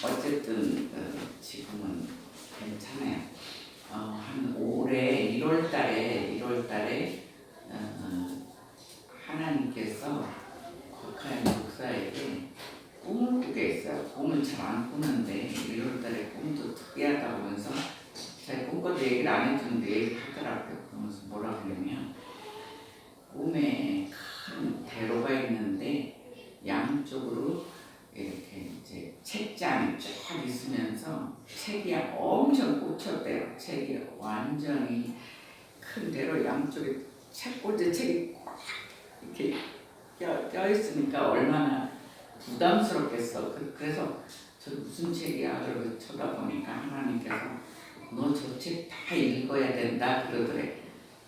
어쨌든 지금은 괜찮아요. 한 올해 1월달에 하나님께서 곽하연 목사에게 꿈을 꾸게 했어요. 꿈을 잘 안 꾸는데 1월달에 꿈도 특이하다 보면서 제가 꿈꿔도 얘기를 안 해주는데 얘기하더라고요. 그러면서 뭐라 그러냐면 꿈에 큰 대로가 있는데 양쪽으로 이렇게 이제 책장이 쫙 있으면서 책이 엄청 꽂혔대요. 책이 완전히 큰 대로 양쪽에 책꽂이 책이 꽉 이렇게 껴있으니까 얼마나 부담스럽겠어. 그래서 저 무슨 책이야? 그러고 쳐다보니까 하나님께서 너 저 책 다 읽어야 된다 그러더래.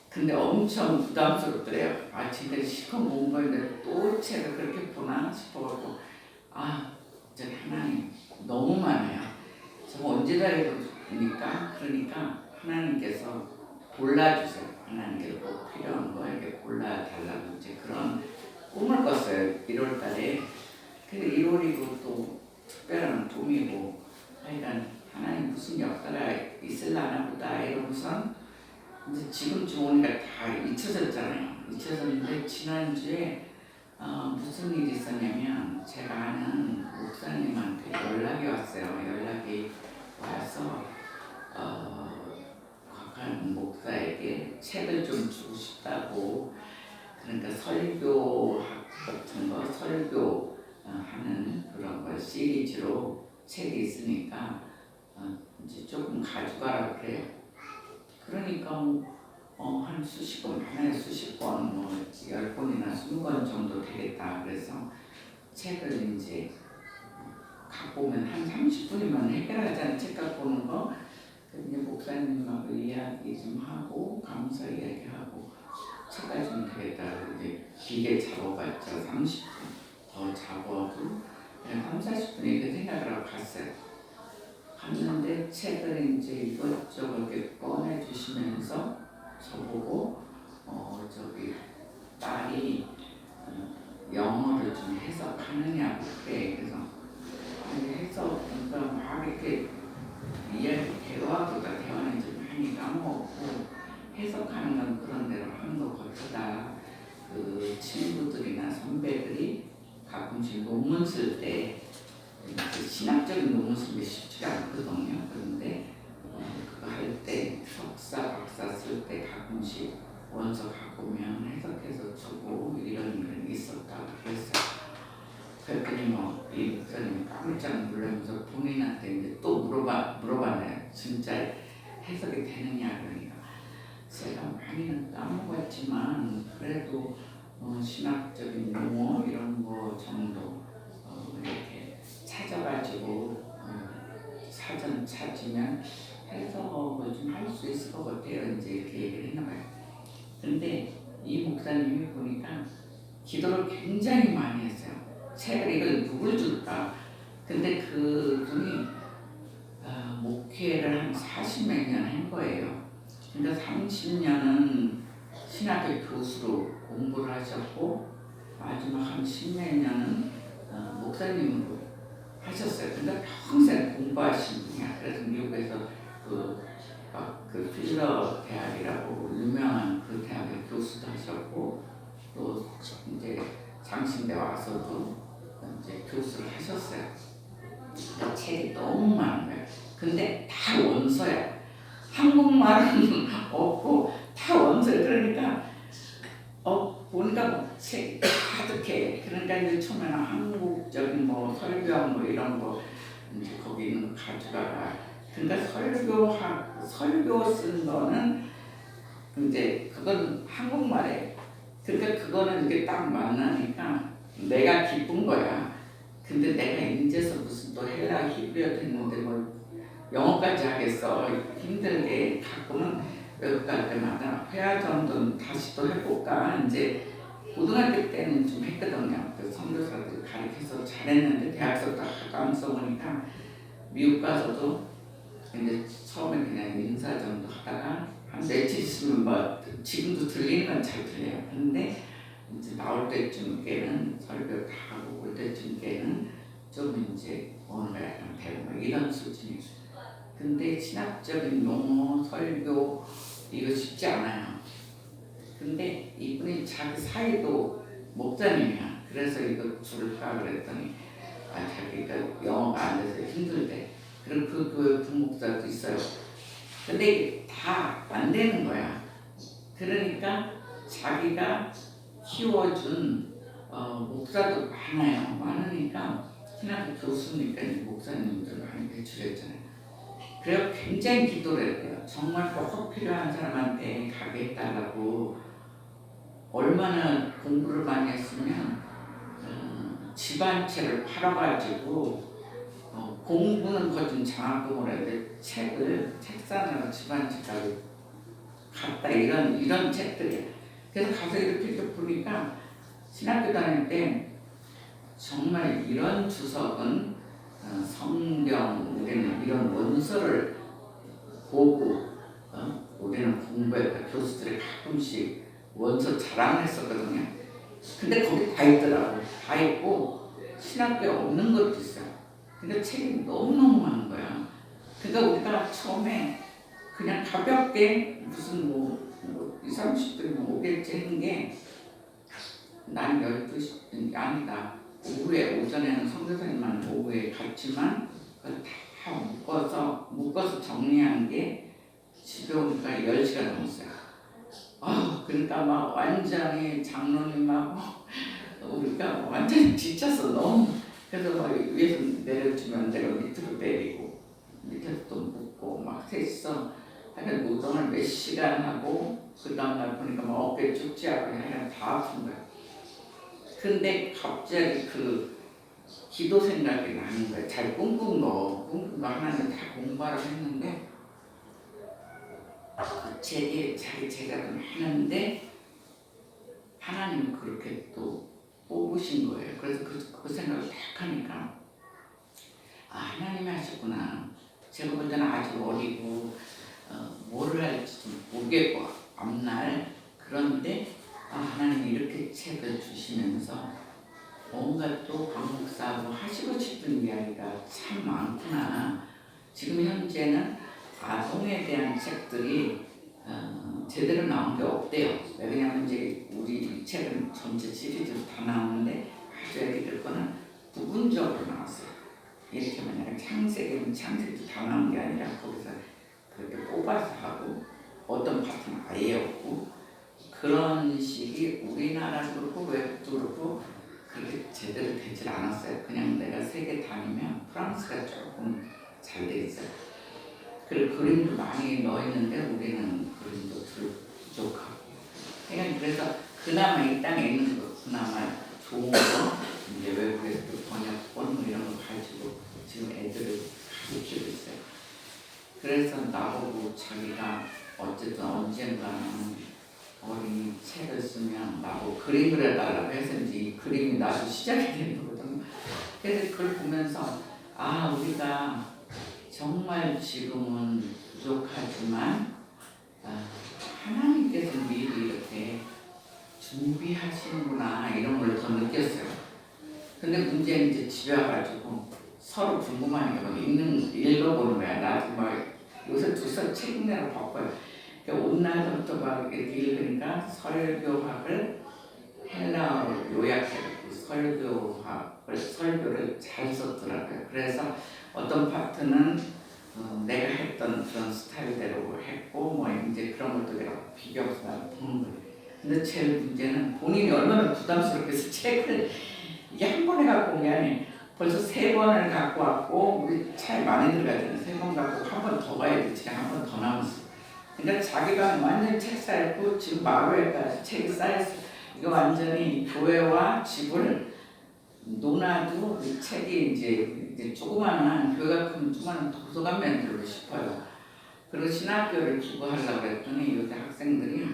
근데 엄청 부담스럽더래요. 아 진짜 시커 모은 거인데 또 책을 그렇게 보나 싶어갖고 저 하나님 너무 많아요. 저거 언제 다 읽으니까 그러니까 하나님께서 골라주세요. 하나님께서 꼭 필요한 거 이렇게 골라달라고 이제 그런 꿈을 꿨어요. 1월달에. 근데 1월이고 또 특별한 꿈이고 하여간 하나님 무슨 역사가 있을라나 보다 이러고선 이제 지금쯤 오니까 다 잊혀졌잖아요. 잊혀졌는데 지난주에 무슨 일이 있었냐면 제가 아는 목사님한테 연락이 왔어요. 연락이 와서 곽한 목사에게 책을 좀 주고 싶다고. 그러니까 설교학 같은 거 설교 하는 그런 거 시리즈로 책이 있으니까 이제 조금 가져가라 그래요. 그러니까 한 수십 권, 하나에 수십 권, 10권이나 20권 정도 되겠다. 그래서 책을 이제 갖고 오면 한 30분이면 해결하잖아요. 책 갖고 오는 거. 이제 목사님하고 이야기 좀 하고, 감사 이야기하고, 책 가지면 되겠다. 이제 길게 잡아봤죠. 30분. 더 잡아도 3, 40분 이렇게 생각을 하고 갔어요. 갔는데 책을 이제 이것저것 이렇게 꺼내주시면서 저보고 딸이 영어를 좀 해석하느냐고 그래. 그래서 해석 그러니까 막 이렇게 이야기 대화보다 대화는 좀 많이 까먹고 해석하는 건 그런 대로 하는 거 거쳐다. 그 친구들이나 선배들이 가끔씩 논문 쓸 때 신학적인 논문 쓰기 쉽지가 않거든요. 그런데 그거 할 때 석사, 박사 쓸 때 가끔씩 원서 갖고 오면 해석해서 주고 이런 일이 있었다고 그랬어요. 그랬더니 이 목사님이 깜짝 놀라면서 본인한테 이제 또 물어봤네요. 진짜 해석이 되느냐 그러니까 제가 많이는 까먹었지만 그래도 신학적인 용어 이런 거 정도 이렇게 찾아가지고 사전 찾으면 해석을 좀 할 수 있을 것 같아요. 이제 이렇게 얘기를 했나봐요. 근데 이 목사님이 보니까 기도를 굉장히 많이 했어요. 책을 이걸 누굴 줄까? 근데 그분이 목회를 한 40몇 년 한 거예요. 그러니까 30년은 신학교 교수로 공부를 하셨고 마지막 한 10몇 년은 목사님으로 하셨어요. 그러니까 평생 공부하신 분이야. 그래서 미국에서 그 필러 대학이라고 유명한 그 대학의 교수도 하셨고 또 이제 장신대 와서도 이제 교수를 하셨어요. 그러니까 책이 너무 많은 거예요. 근데 다 원서야. 한국말은 없고 다 원서야. 그러니까 보니까 책 가득해. 그러니까 이제 처음에는 한국적인 설교 이런 거 이제 거기 있는 거 가져가라. 그러니까 설교 쓴 거는 이제 그건 한국말에. 그러니까 그거는 이게 딱 만나니까 내가 기쁜 거야. 근데 내가 이제서 무슨 또 헬라 히브리어 됐는데 영어까지 하겠어. 힘들게 가끔은 외국 갈 때마다 회화전도 다시 또 해볼까. 이제 고등학교 때는 좀 했거든요. 그 선교사들 가르쳐서 잘했는데 대학에서 다 가까운 써보니까 미국 가서도 이제 처음에 그냥 인사 정도 하다가 한 며칠 있으면 지금도 들리는 건 잘 들려요. 근데 이제 나올 때쯤께는 설교 다 하고 올 때쯤께는 좀 이제 어느 걸 약간 배우고 이런 수준이에요. 근데 신학적인 용어, 설교 이거 쉽지 않아요. 근데 이분이 자기 사이도 목사님이야. 그래서 이거 줄까 그랬더니 자기가 영어가 안 돼서 힘들대. 그럼 그 교회 부목사도 있어요. 근데 이게 다 안 되는 거야. 그러니까 자기가 키워준 목사도 많으니까 신학교 교수니까 목사님들 많이 배출했잖아요. 그래서 굉장히 기도를 했대요. 정말 꼭 필요한 사람한테 가게 해달라고. 얼마나 공부를 많이 했으면 집 한 채를 팔아가지고 공부는 거진 장학금을 했는데 책을 책사느라 집 한 채까지 갔다 이런 책들이야. 그래서 가서 이렇게 보니까 신학교 다닐 때 정말 이런 주석은 성경 우리는 이런 원서를 보고 우리는 공부했다. 교수들이 가끔씩 원서 자랑을 했었거든요. 근데 거기 다 있더라고. 다 있고 신학교에 없는 것도 있어요. 근데 책이 너무너무 많은 거야. 그러니까 우리가 처음에 그냥 가볍게 무슨 20, 30분이면 오겠지 했는 게 난 12시 아니다. 오후에 오전에는 선교사님만 오후에 갔지만 그걸 다 묶어서 정리한 게 집에 오니까 10시가 넘었어요. 그러니까 막 완전히 장로님하고 우리가 완전히 지쳤어. 너무. 그래서 막 위에서 내려주면 내가 밑으로 내리고 밑에서 또 묶고 막 했어. 하여간 노동을 몇 시간 하고 그 다음날 보니까 막 어깨 쭉지하고 하여간 다 아픈 거야. 근데 갑자기 그 기도 생각이 나는 거야. 잘 꿍꿍 거 하나는 다 공부하라고 했는데 그 책이 자기 제자금 하는데 하나님은 그렇게 또 뽑으신 거예요. 그래서 그 생각을 딱 하니까 하나님이 하셨구나. 제가 볼 때는 아주 어리고 뭐를 할지 좀 모르겠고 앞날 그런데 하나님이 이렇게 책을 주시면서 뭔가 또 강목사하고 하시고 싶은 이야기가 참 많구나. 지금 현재는 아동에 대한 책들이 제대로 나온 게 없대요. 왜냐하면 이제 우리 책은 전체 시리즈로 다 나오는데 아주 애기들 거는 부분적으로 나왔어요. 이렇게 만약에 창세기는 창세기도 다 나온 게 아니라 거기서 그렇게 뽑아서 하고 어떤 파트는 아예 없고 그런 식이 우리나라도 그렇고 외국도 그렇고 그렇게 제대로 되질 않았어요. 그냥 내가 세계 다니면 프랑스가 조금 잘 돼 있어요. 그리고 그림도 많이 넣어 있는데 우리는 그림도 부족하고. 그래서 그나마 이 땅에 있는 거, 그나마 좋은 거, 이제 외국에서 번역본 뭐 이런 거 가지고 지금 애들을 가르치고 있어요. 그래서 나보고 자기가 어쨌든 언젠가는 어린이 책을 쓰면 나보고 그림을 해달라고 해서 이제 이 그림이 나도 시작이 되는 거거든요. 그래서 그걸 보면서 우리가 정말 지금은 부족하지만 하나님께서 미리 이렇게 준비하시는구나 이런 걸 더 느꼈어요. 근데 문제는 이제 집에 와가지고 서로 궁금하니까 막 읽어보는 거야. 나도 막 요새 두서 책 읽느라 바빠요. 온 날부터 막 이렇게 읽으니까 설교학을 헬라어로 요약해갖고 설교를 잘 썼더라고요. 그래서 어떤 파트는 내가 했던 그런 스타일대로 했고 뭐 이제 그런 것도 내가 비교해서 보는 거예요. 근데 제일 문제는 본인이 얼마나 부담스럽게 해서 책을 이게 한 번에 갖고 온 게 아니에요. 벌써 3번을 갖고 왔고 우리 차에 많이 들어가잖아요. 3번 갖고 한 번 더 가야 돼. 지금 한 번 더 남았어. 그러니까 자기가 완전히 책 쌓였고 지금 마루에까지 책이 쌓였어. 이거 완전히 교회와 집을 논아도 이 책이 이제 조그마한 교회가 크면 조그마한 도서관 만들고 싶어요. 그리고 신학교를 기부하려고 했더니 요새 학생들이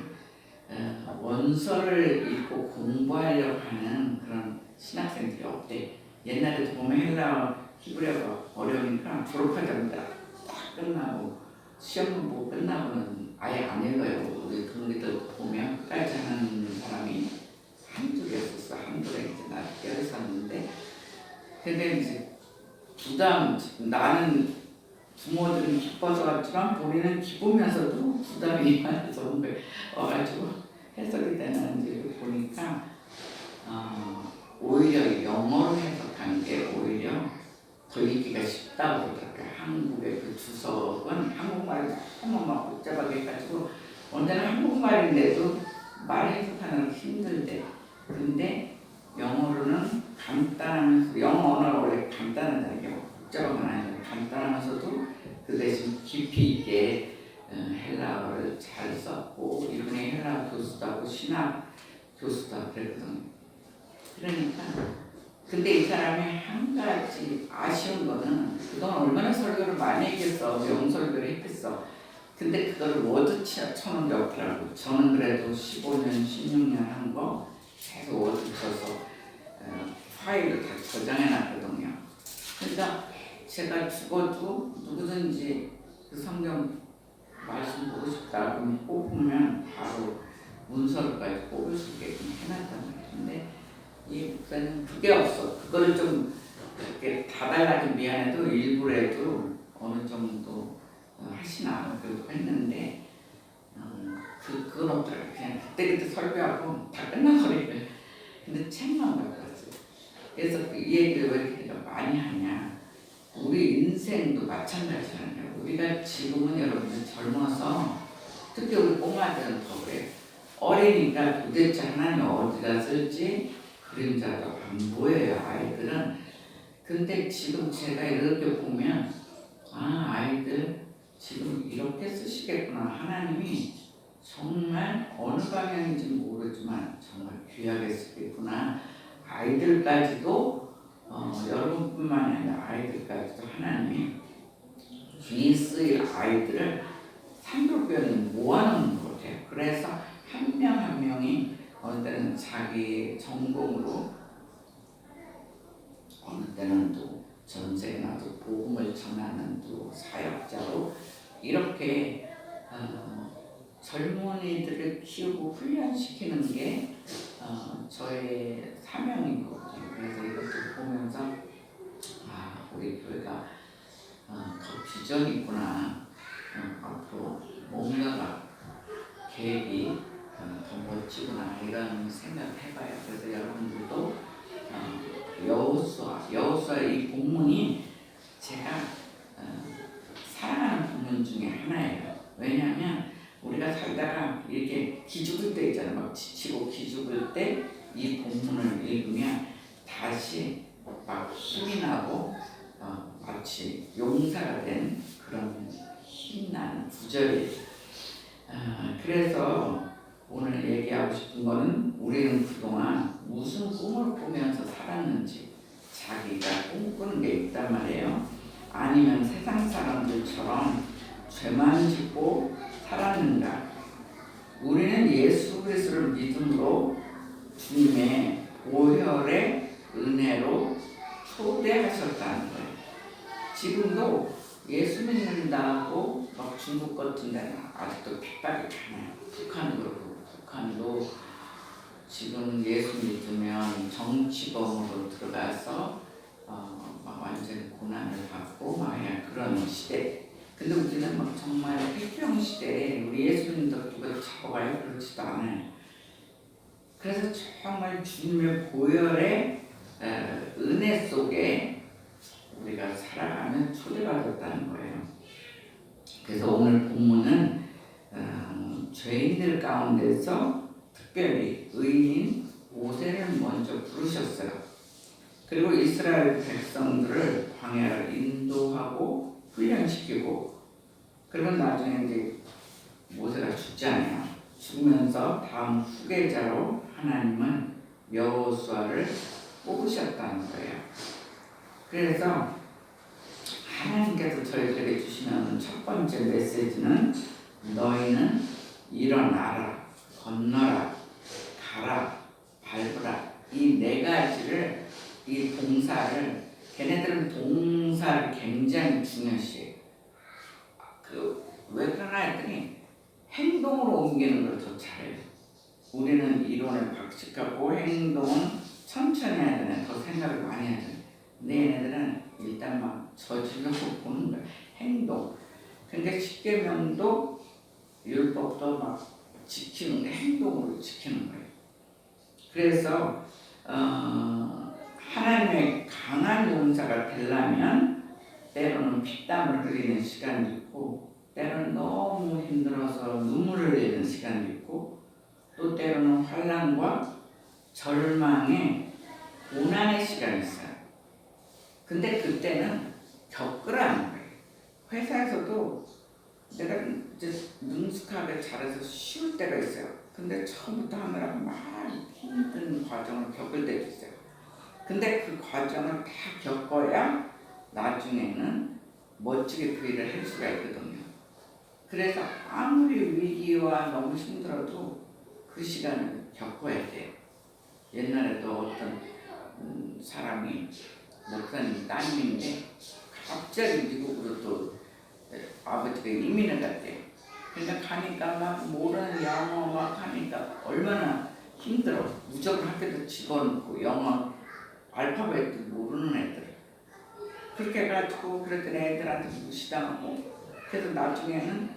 원서를 읽고 공부하려고 하는 그런 신학생들이 없대. 옛날에 보면 헬라어 히브리어가 어려우니까 졸업하자마자 딱 끝나고 시험 보고 끝나고는 아예 안 읽어요. 우리 동기들 보면 끝까지 하는 사람이 한둘이었었어. 한둘에 이제 나 껴있었는데 근데 이제 부담, 나는 부모들은 기뻐서 왔지만 본인은 기쁘면서도 부담이 많이 적은 거 와가지고 해석이 되는지 보니까 오히려 영어로 해석하는 게 오히려 더 읽기가 쉽다고 그러더라고요. 한국의 그 주석은 한국말을 너무 막 복잡하게 해가지고 언제나 한국말인데도 말 해석하는 게 힘들대. 근데 영어로는 간단하면서 영어 언어가 원래 간단하다는 게 복잡한 건 아니에요. 간단하면서도 그 대신 깊이 있게 헬라어를 잘 썼고 이분이 헬라어 교수도 하고 신학 교수도 하고 그랬거든요. 그러니까 근데 이 사람이 한 가지 아쉬운 거는 그동안 얼마나 설교를 많이 했겠어. 명설교를 했겠어. 근데 그걸 워드 쳐놓은 게 없더라고. 저는 그래도 15년, 16년 한 거 계속 워드 쳐서 파일을 다 저장해놨거든요. 그러니까 제가 죽어도 누구든지 그 성경 말씀 보고 싶다 그러면 뽑으면 바로 문서로까지 뽑을 수 있게끔 해놨단 말이에요. 근데 이 목사님 그게 없어. 그거를 좀 이렇게 다달라기 미안해도 일부라도 어느 정도 하시나 그러고 했는데 그건 없더라고요. 그냥 그때그때 설교하고 다 끝나버리고요. 근데 책만 받았어요. 그래서 이 얘기를 왜 이렇게 많이 하냐. 우리 인생도 마찬가지잖아요. 우리가 지금은 여러분들 젊어서 특히 우리 꼬마들은 더 그래요. 어리니까 도대체 하나님 어디다 쓸지 그림자도 안 보여요, 아이들은. 근데 지금 제가 이렇게 보면 아이들 지금 이렇게 쓰시겠구나. 하나님이 정말 어느 방향인지 모르지만 정말 귀하게 쓰겠구나. 아이들까지도 여러분뿐만 아니라 아이들까지도 하나님이 귀히 쓰일 아이들을 상급변을 모아놓는 것 같아요. 그래서 한 명 한 명이 어느 때는 자기 전공으로 어느 때는 또 전세에 나도 복음을 전하는 또 사역자로 이렇게 젊은이들을 키우고 훈련시키는 게 저의 사명인 것 같아요. 그래서 이것도 보면서 우리 교회가 더 비전이 있구나. 앞으로 뭔가가 계획이 더 멋지구나 이런 생각을 해봐요. 그래서 여러분들도 여호수아 이 본문이 제가 사랑하는 본문 중에 하나예요. 왜냐하면 우리가 살다가 이렇게 기죽을 때 있잖아요. 막 지치고 기죽을 때 이 본문을 읽으면 다시 막 힘이 나고 마치 용사가 된 그런 힘나는 구절이에요. 그래서 오늘 얘기하고 싶은 거는 우리는 그동안 무슨 꿈을 꾸면서 살았는지 자기가 꿈꾸는 게 있단 말이에요. 아니면 세상 사람들처럼 죄만 짓고 살았는가. 우리는 예수 그리스도를 믿음으로 주님의 보혈의 은혜로 초대하셨다는 거예요. 지금도 예수 믿는다고 막 중국 같은 데는 아직도 핍박이 많아요. 북한도 그렇고 북한도 지금 예수 믿으면 정치범으로 들어가서 막 완전 고난을 받고 막 그런 시대. 근데 우리는 막 정말 폐병 시대에 우리 예수 믿는다고 누가 잡아가요? 그렇지도 않아요. 그래서 정말 주님의 보혈의 은혜 속에 우리가 살아가는 초대받았다는 거예요. 그래서 오늘 본문은 죄인들 가운데서 특별히 의인 모세를 먼저 부르셨어요. 그리고 이스라엘 백성들을 광야를 인도하고 훈련시키고 그리고 나중에 이제 모세가 죽잖아요. 죽으면서 다음 후계자로 하나님은 여호수아를 뽑으셨다는 거예요. 그래서 하나님께서 저희들에게 주시는 첫 번째 메시지는 너희는 일어나라, 건너라, 가라, 밟으라. 이 네 가지를 이 동사를 걔네들은 동사를 굉장히 중요시해요. 왜 그러나 했더니 행동으로 옮기는 걸 더 잘해요. 우리는 이론에 박식하고 행동은 천천히 해야 되네. 더 생각을 많이 해야 되네. 근데 얘네들은 일단 막 저질러서 보는 거야. 행동. 그러니까 십계명도 율법도 막 지키는 거, 행동으로 지키는 거예요. 그래서 하나님의 강한 용사가 되려면 때로는 피땀을 흘리는 시간도 있고, 때로는 너무 힘들어서 눈물을 흘리는 시간도 있고, 또 때로는 환난과 절망의 고난의 시간이 있어요. 근데 그때는 겪으라는 거예요. 회사에서도 내가 이제 능숙하게 잘해서 쉬울 때가 있어요. 근데 처음부터 하느라고 막 힘든 과정을 겪을 때도 있어요. 근데 그 과정을 다 겪어야 나중에는 멋지게 그 일을 할 수가 있거든요. 그래서 아무리 위기와 너무 힘들어도 그 시간을 겪어야 돼요. 옛날에도 어떤 사람이 목사님 따님인데 갑자기 미국으로 또 아버지가 이민을 갔대요. 그러니까 가니까 막 모르는 영어 막 하니까 얼마나 힘들어. 무조건 학교도 집어넣고 영어 알파벳도 모르는 애들. 그렇게 해가지고 그랬더니 애들한테 무시당하고, 그래서 나중에는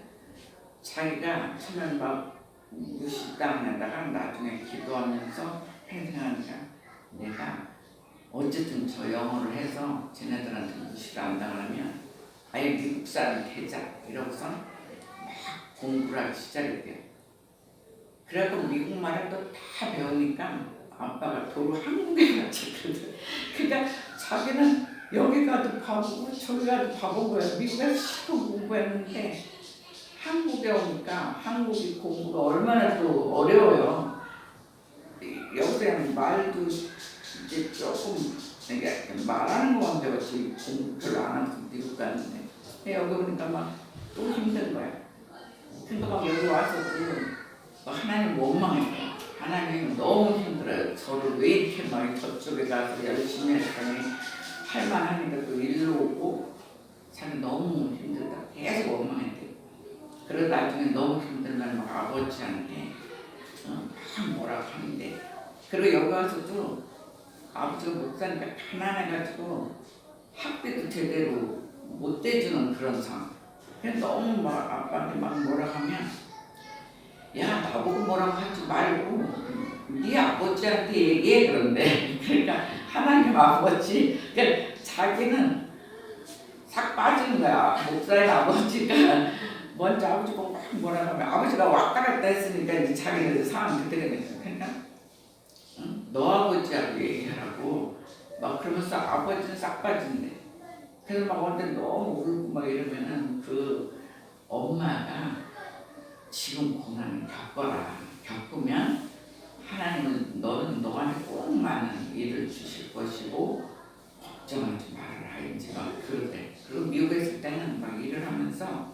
자기가 처음엔 막 무시당하다가 나중에 기도하면서 생각하니까 내가 어쨌든 저 영어를 해서 쟤네들한테 무시를 안 당하면 아예 미국 사람이 되자 이러고서 막 공부를 하기 시작했대요. 그래갖고 미국말을 또 다 배우니까 아빠가 도로 한국에 갔거든. 그러니까 자기는 여기 가도 바보고 저기 가도 바본 거야. 미국에서 시도 공부했는데 한국에 오니까 한국이 공부가 얼마나 또 어려워요. 여기서는 말도 이제 조금 그러니까 말하는 것만 배웠지 공부 별로 안 하면서 미국 갔는데 여기 오니까 막 또 힘든 거야. 그러니까 막 여기 와서도 하나님 원망했어요. 하나님 너무 힘들어요. 저를 왜 이렇게 막 저쪽에 가서 열심히 했더니 할만하니까 또 일로 오고 자기 너무 힘들다. 계속 원망했대요. 그러다 나중에 너무 힘들면 막 아버지한테 막 뭐라고 하는데, 그리고 여기 와서도 아버지가 목사니까 가난해가지고 학비도 제대로 못 대주는 그런 상황. 그래서 너무 막 아빠한테 막 뭐라 하면 야 나보고 뭐라고 하지 말고 네 아버지한테 얘기해 그런데 그러니까 하나님 아버지, 그러니까 자기는 싹 빠지는 거야. 목사의 아버지가 먼저 아버지 보고 막 뭐라 하면 아버지가 왔다 갔다 했으니까 이제 자기는 상황 그대로 됐어. 그러니까 너 아버지하고 얘기하라고 막 그러면서 아버지는 싹 빠진대. 그래서 막 언제 너무 울고 막 이러면은 그 엄마가 지금 고난을 겪어라. 겪으면 하나님은 너는 너한테 꼭 많은 일을 주실 것이고 걱정하지 말아라. 이제 막 그러대. 그리고 미국에 있을 때는 막 일을 하면서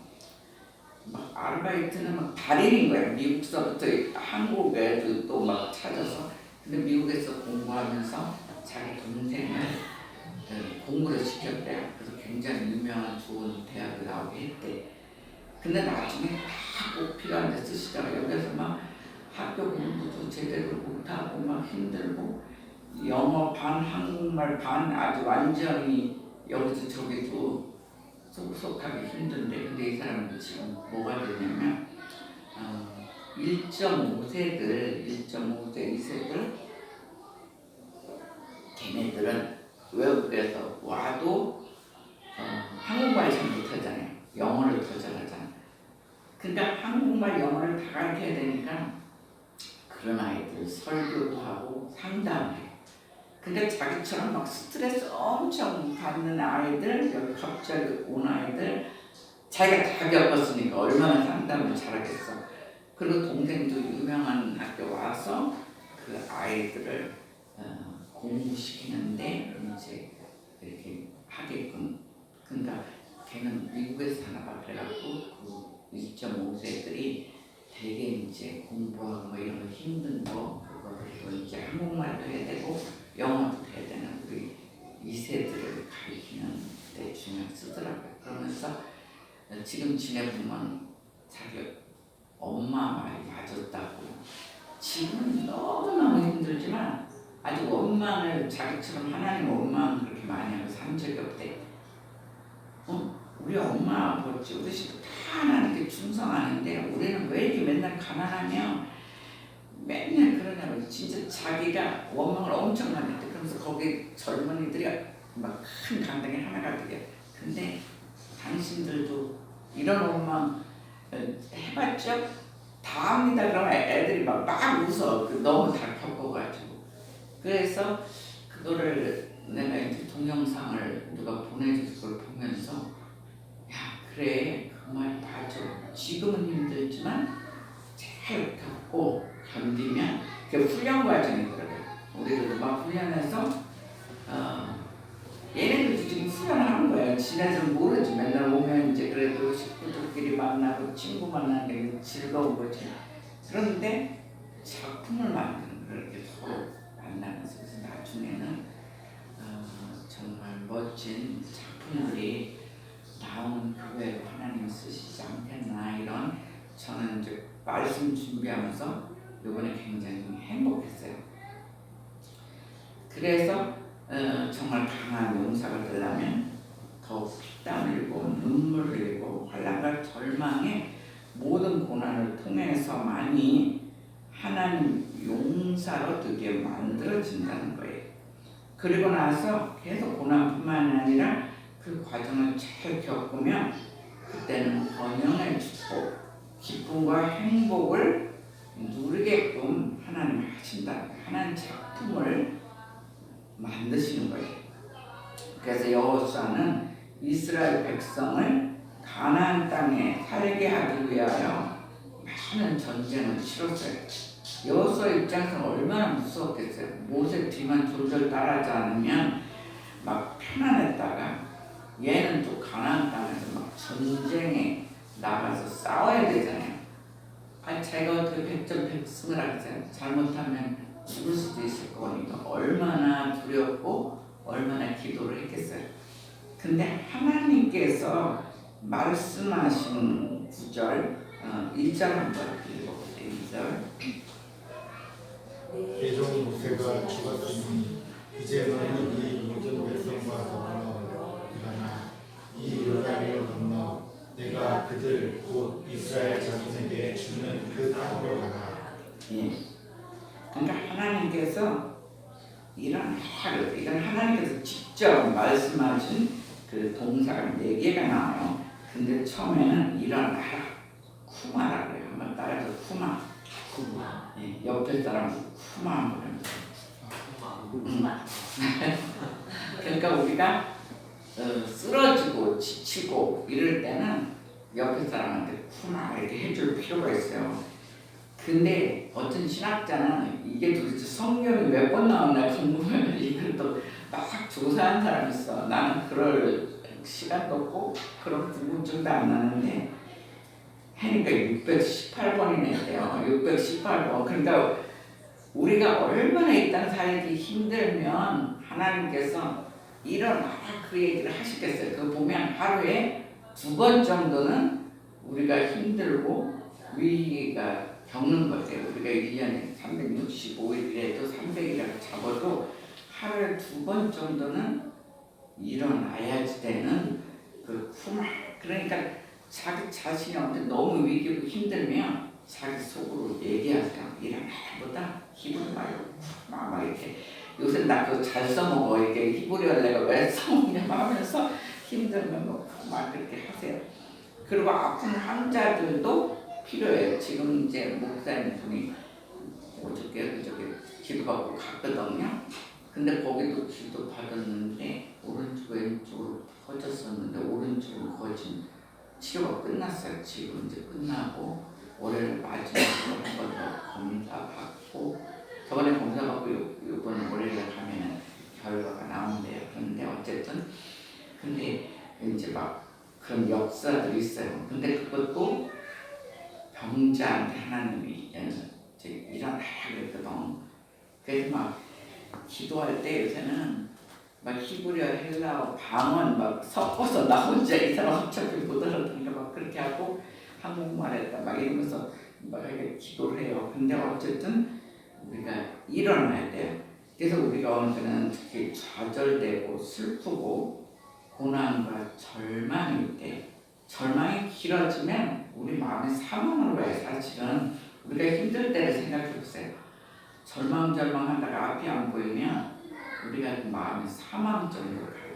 막 아르바이트는 막 달인인 거야. 미국서부터 한국에도 또 막 찾아서. 근데 미국에서 공부하면서 자기 동생을 공부를 시켰대요. 그래서 굉장히 유명한 좋은 대학을 나오게 했대. 근데 나중에 다 꼭 필요한 데 쓰시다가 여기서 막 학교 공부도 제대로 못하고 막 힘들고 영어 반 한국말 반 아주 완전히 여기서 저기도 속속하기 힘든데, 근데 이 사람은 지금 뭐가 되냐면 1.5세들 2세들 걔네들은 외국에서 와도 한국말 잘 못하잖아요. 영어를 더 잘하잖아요. 그러니까 한국말 영어를 다 가르쳐야 되니까 그런 아이들 설교도 하고 상담해요. 근데 자기처럼 막 스트레스 엄청 받는 아이들, 여기 갑자기 온 아이들 자기가 다 겪었으니까 얼마나 상담을 잘하겠어. 그리고 동생도 유명한 학교 와서 그 아이들을 공부시키는데 이제 이렇게 하게끔. 그러니까 걔는 미국에서 사나 봐. 그래갖고 그 2.5세들이 되게 이제 공부하고 뭐 이런 거 힘든 거 그거 이제 한국말도 해야 되고 영어도 해야 되는 우리 2세들을 가르치는 데 중요히 쓰더라고요. 그러면서 지금 지내보면 자기 엄마 말이 맞았다고. 지금은 너무너무 힘들지만 아직 원망을 자기처럼 하나님 원망 그렇게 그렇게 많이 하고 산 적이 없대. 우리 엄마 아버지 우리 집도 다 하나님께 충성하는데 우리는 왜 이렇게 맨날 가난하며 맨날 그러냐고. 진짜 자기가 원망을 엄청 많이 했대. 그러면서 거기 젊은이들이 막 큰 강당에 하나가 되게. 근데 당신들도 이런 원망 해봤죠? 다 합니다. 그러면 애들이 막 웃어. 너무 다 겪어가지고. 그래서 그거를 내가 이제 동영상을 누가 보내줘서 그걸 보면서 야 그래 그 말 맞아. 지금은 힘들지만 잘 겪고 견디면 그게 훈련 과정이더라고요. 우리도 막 훈련해서 얘네들도 지금 훈련을 하는 거예요. 지네들은 모르지. 맨날 오면 이제 그래도 식구들끼리 만나고 친구 만나는 게 즐거운 거지. 그런데 작품을 만드는 그렇게 서로 만나면서 그래서 나중에는 정말 멋진 작품들이 나오는 교회로 하나님 쓰시지 않겠나 이런 저는 이제 말씀 준비하면서 이번에 굉장히 행복했어요. 그래서 정말 강한 용사가 되려면 더욱 피땀 흘리고 눈물 흘리고 환난과 절망의 모든 고난을 통해서만이 하나님 용사로 되게 만들어진다는 거예요. 그리고 나서 계속 고난뿐만 아니라 그 과정을 잘 겪으면 그때는 번영의 축복, 기쁨과 행복을 누리게끔 하나님이 하신다. 하나님 작품을 만드시는 거예요. 그래서 여호수아는 이스라엘 백성을 가나안 땅에 살게 하기 위하여 많은 전쟁을 치렀어요. 여호수아 입장에서 얼마나 무서웠겠어요. 모세 뒤만 졸졸 따라하지 않으면 막 편안했다가 얘는 또 가나안 땅에서 막 전쟁에 나가서 싸워야 되잖아요. 자기가 어떻게 백전백승을 하겠어요. 잘못하면 죽을 수도 있을 거니까 얼마나 두렵고 얼마나 기도를 했겠어요. 근데 하나님께서 말씀하신 구절 1절 한번 읽어보세요. 1절. 내 종 모세가 죽었으니 이제 너는 이 모든 백성과 더불어 일어나 이 요단을 건너 내가 그들 곧 이스라엘 자손에게 주는 그 땅으로 가라. 예. 그러니까 하나님께서 이런 하나님께서 직접 말씀하신 그 동사가 4개가 나와요. 근데 처음에는 일어나라 쿠마라 그래요. 한번 따라서 쿠마. 예, 옆에 사람 쿠마 한번 해보세요. 그러니까 우리가 쓰러지고 지치고 이럴 때는 옆에 사람한테 쿠마 이렇게 해줄 필요가 있어요. 근데 어떤 신학자는 이게 도대체 성경이 몇 번 나오나 궁금해서 이걸 또 막 조사한 사람이 있어. 나는 그럴 시간도 없고 그런 궁금증도 안 나는데 하니까 618번이나 돼요. 618번. 그러니까 우리가 얼마나 이 땅 살기 힘들면 하나님께서 일어나라 그 얘기를 하시겠어요. 그거 보면 하루에 2번 정도는 우리가 힘들고 위기가 겪는 거예요. 우리가 1년에 365일이라도 300일이라고 잡아도 하루에 2번 정도는 일어나야지 되는 그 쿠마. 그러니까 자기 자신이 언제 너무 위기고 힘들면 자기 속으로 얘기하세요. 일어나보다 히브리 말고 막 이렇게 요새 나 그거 잘 써먹어. 이게 히브리어를 내가 왜 써먹냐 하면서 힘들면 막 그렇게 하세요. 그리고 아픈 환자들도 필요해요. 지금 이제 목사님 분이 어저께 기도받고 갔거든요. 근데 거기도 기도 받았는데 오른쪽 왼쪽으로 퍼졌었는데 오른쪽은 거의 치료가 끝났어요. 지금 이제 끝나고 올해는 마지막으로 한 번 더 검사 받고 저번에 검사 받고 이번 올해를 가면은 결과가 나온대요. 그런데 어쨌든 근데 이제 막 그런 역사들이 있어요. 근데 그것도 병자한테 하나님이 이제 일어나라 그랬거든. 그래서 막 기도할 때 요새는 막 히브리어, 헬라어, 방언 막 섞어서 나 혼자 이 사람 어차피 못 알아듣니까 막 그렇게 하고 한국말에다 막 이러면서 막 이렇게 기도를 해요. 근데 어쨌든 우리가 일어나야 돼요. 그래서 우리가 어느 때는 특히 좌절되고 슬프고 고난과 절망일 때, 절망이 길어지면 우리 마음이 사망으로 가요. 사실은 우리가 힘들 때를 생각해 보세요. 절망하다가 앞이 안 보이면 우리가 그 마음이 사망 쪽으로 가요.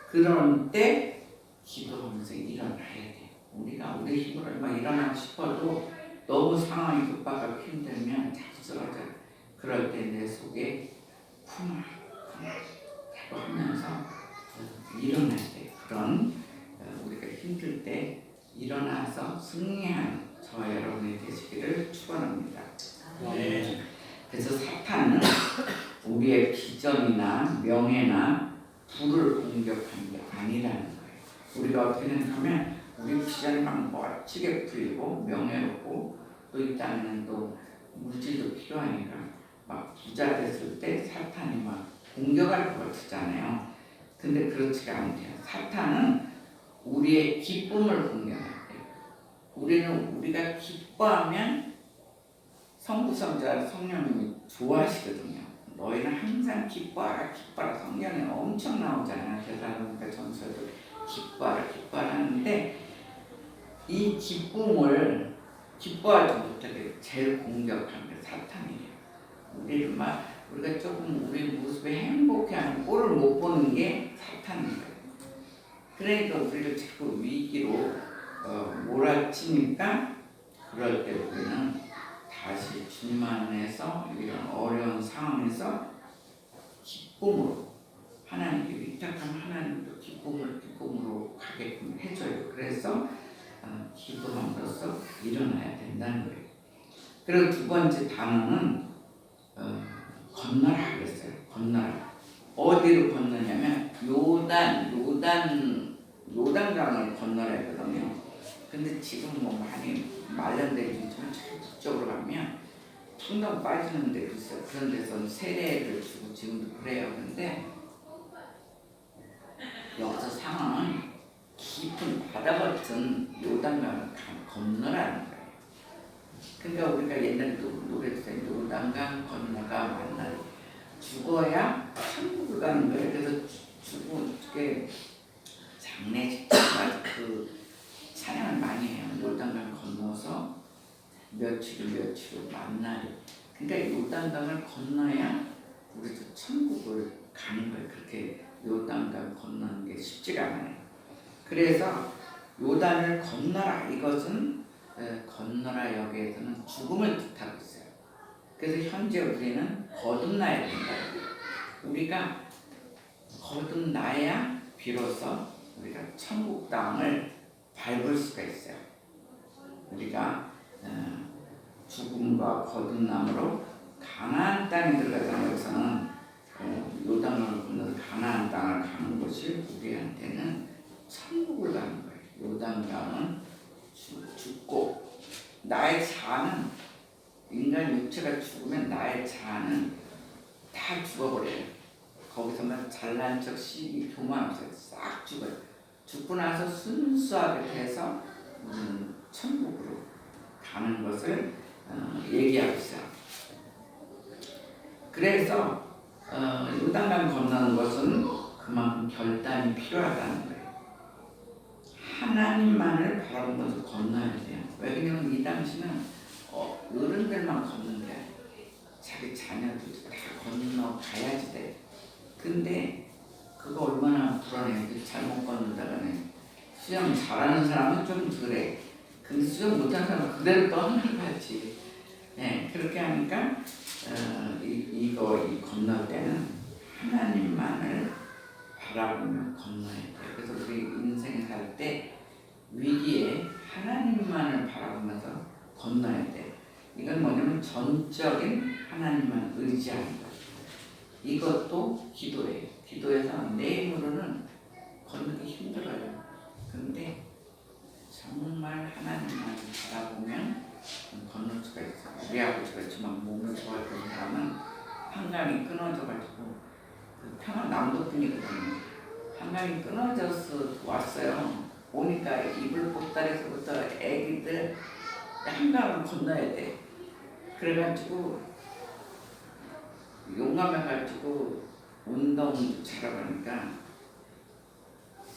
그런 때 기도하면서 일어나야 돼. 우리가 우리 힘으로 막 일어나고 싶어도 너무 상황이 급박하고 힘들면 자꾸 쓰러져. 그럴 때 내 속에 쿵 하면서 일어나야 돼. 그런 우리가 힘들 때 일어나서 승리하는 저와 여러분이 되시기를 축원합니다. 네. 그래서 사탄은 우리의 비전이나 명예나 부를 공격하는 게 아니라는 거예요. 우리가 어떻게 생각하면 우리 비전이 막 멋지게 풀리고 명예롭고 또 이 땅에는 또 물질도 필요하니까 막 부자 됐을 때 사탄이 막 공격할 것 같잖아요. 근데 그렇지가 않대요. 사탄은 우리의 기쁨을 공격해요. 우리는 우리가 기뻐하면 성부성자 성령님이 좋아하시거든요. 너희는 항상 기뻐하라 기뻐하라. 성경에 엄청 나오잖아요. 대사로니까 전서도 기뻐하라 기뻐하라 하는데 이 기쁨을 기뻐하지 못하게 제일 공격하는 게 사탄이에요. 우리가 조금 우리 모습에 행복해하는 꼴을 못 보는 게 사탄인 거예요. 그러니까 우리를 자꾸 위기로 몰아치니까 그럴 때 우리는 다시 주님 안에서 이런 어려운 상황에서 기쁨으로 하나님께 위탁한 하나님도 기쁨으로 가게끔 해줘요. 그래서 기도함으로써 일어나야 된다는 거예요. 그리고 두 번째 단어는 건너라 그랬어요. 건너라. 어디로 건너냐면 요단강을 건너라 했거든요. 근데 지금 뭐 많이 말년되지 좀 북쪽으로 가면 풍덩 빠지는 데도 있어요. 그런 데서 세례를 주고 지금도 그래요. 근데 여기서 상황은 깊은 바다 같은 요단강을 건너라는 거예요. 그러니까 우리가 옛날에 노래했어요. 요단강 건너가 만나 죽어야 천국을 가는 거예요. 그래서 죽게 장례식장 그 찬양을 많이 해요. 요단강 건너서 며칠 만나요. 그러니까 요단강을 건너야 우리도 천국을 가는 거예요. 그렇게 요단강 건너는 게 쉽지가 않아요. 그래서 요단을 건너라. 이것은 건너라 역에서는 죽음을 뜻하고 있어요. 그래서 현재 우리는 거듭나야 된다. 우리가 거듭나야 비로소 우리가 천국 땅을 밟을 수가 있어요. 우리가 죽음과 거듭남으로 가나안 땅에 들어가잖아요. 여기서는 요단강을 건너서 가나안 땅을 가는 것이 우리한테는 천국을 가는 거예요. 요단강은 죽고 나의 자아는 인간 육체가 죽으면 나의 자아는 다 죽어버려요. 거기서만 잘난 척 시기 교만하면서 싹 죽어요. 죽고 나서 순수하게 돼서 천국으로 가는 것을 얘기하고 있어요. 그래서 요단강 건너는 것은 그만큼 결단이 필요하다는 거예요. 하나님만을 바라보면서 건너야 돼요. 왜냐면 이 당시는 어른들만 건너는데 자기 자녀들도 다 건너가야지 돼. 근데 그거 얼마나 불안해요. 잘못 건너다가는 수영 잘하는 사람은 좀 그래. 근데 수영 못하는 사람은 그대로 떠나가지. 네, 그렇게 하니까 이 건널 때는 하나님만을 바라보며 건너야 돼. 그래서 우리 인생 살 때 위기에 하나님만을 바라보면서 건너야 돼. 이건 뭐냐면 전적인 하나님만 의지하는 거예요. 이것도 기도예요. 기도에서 내 힘으로는 건너기 힘들어요. 근데 정말 하나님만 바라보면 건널 수가 있어요. 우리 아버지가 그렇지만 몸이 좋아졌던 사람은 한강이 끊어져가지고 평안남도 분이거든요. 한강이 끊어져서 왔어요. 오니까 이불 보따리에서부터 애기들 한강을 건너야 돼. 그래가지고 용감해가지고 운동도 잘하고 하니까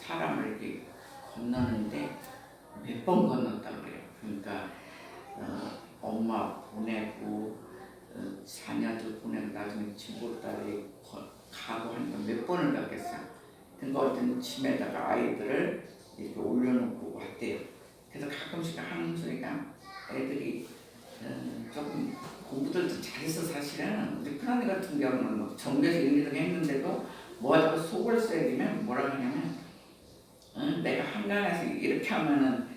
사람을 이렇게 건너는데 몇 번 건넜다고 그래요. 그러니까 엄마 보내고 자녀들 보내고 나중에 친구딸이 가고 하니까 몇 번을 갔겠어요. 그러니까 어떤 짐에다가 아이들을 이렇게 올려놓고 왔대요. 그래서 가끔씩 하는 소리가 애들이 조금 공부들도 잘해서 사실은 우리 큰언니 같은 경우는 뭐 정교에서 1, 2등 했는데도 뭐하다가 속을 써야 되면 뭐라고 하냐면 내가 한강에서 이렇게 하면은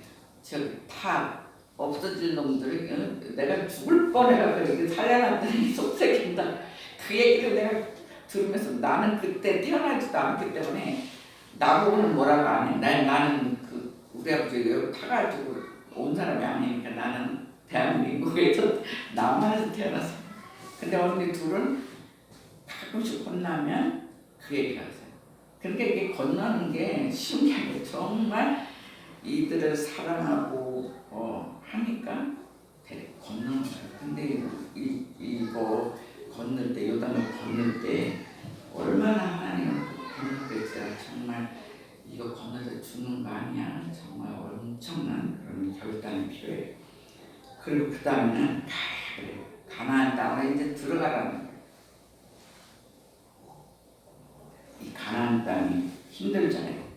저기 다 없어질 놈들이 내가 죽을 뻔해가지고 이렇게 살려놨더니 속색인다. 그 얘기를 내가 들으면서 나는 그때 태어나지도 않았기 때문에 나보고는 뭐라고 안 해. 나는 그 우리 아버지 여기 타가지고 온 사람이 아니니까 나는 대한민국에서 남한에서 태어났어. 근데 언니 둘은 가끔씩 혼나면 그 얘기를 하세요. 그러니까 이게 건너는 게 쉬운 게 아니에요. 정말 이들을 사랑하고 하니까 건너는 거예요. 근데 이거 건널 때 요단을 건널 때 얼마나 하나님을 건너겠어요. 정말 이거 건너서 죽는 거 아니야. 정말 엄청난 그런 결단이 필요해요. 그리고 그 다음에는 가나안 땅으로 이제 들어가라는 거예요. 이 가나안 땅이 힘들잖아요.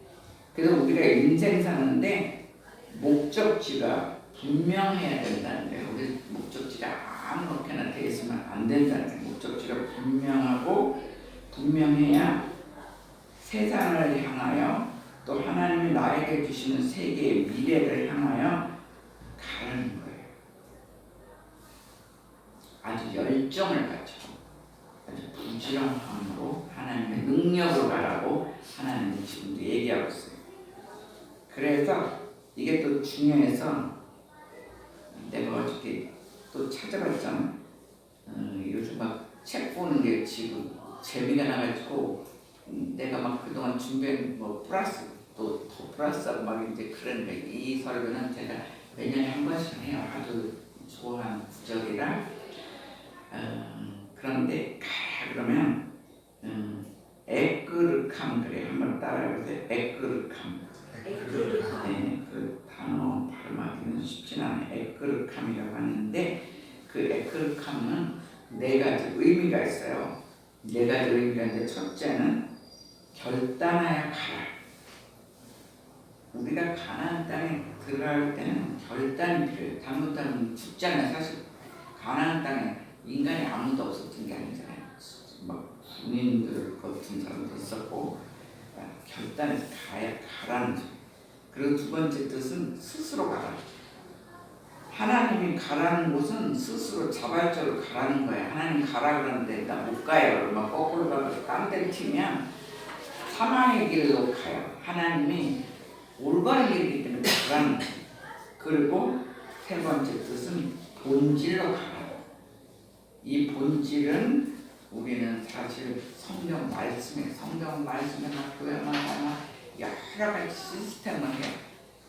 그래서 우리가 인생 사는데 목적지가 분명해야 된다는 거예요. 우리 목적지가 아무렇게나 돼 있으면 안 된다는 거예요. 목적지가 분명하고 분명해야 세상을 향하여 또 하나님이 나에게 주시는 세계의 미래를 향하여 가는 거예요. 아주 열정을 가지고 아주 부지런함으로 하나님의 능력으로 가라고 하나님은 지금도 얘기하고 있어요. 그래서 이게 또 중요해서 내가 어저께 또 찾아봤잖아. 요즘 막 책 보는 게 지금 재미가 나가지고 내가 막 그동안 준비한 뭐 플러스 또 더 플러스하고 막 이제 그런데 이 설교는 제가 매년에 한 번씩 해요. 아주 좋아하는 구절이라 그런데 그러면 에끄르캄 그래 한번 따라해보세요. 에끄르캄. 네, 그 단어 발음하기는 쉽진 않아요. 에끄르캄이라고 하는데 그 에끄르캄은 네 가지 의미가 있어요. 네 가지 의미가 있는데 첫째는 결단하여 가라. 우리가 가나안 땅에 들어갈 때는 결단이 필요해요. 잘못하면 죽잖아요. 사실 가나안 땅에 인간이 아무도 없었던 게 아니잖아요. 막 군인들 같은 사람도 있었고 결단해서 가라는 거죠. 그리고 두 번째 뜻은 스스로 가라. 하나님이 가라는 곳은 스스로 자발적으로 가라는 거예요. 하나님 가라 그러는데 나 못 가요. 막 거꾸로 가서 딴 데를 튀면 사망의 길로 가요. 하나님이 올바른 길이기 때문에 가라는 거예요. 그리고 세 번째 뜻은 본질로 가라. 이 본질은 우리는 사실 성경 말씀에 막 교회만 하나 여러 가지 시스템을 해요.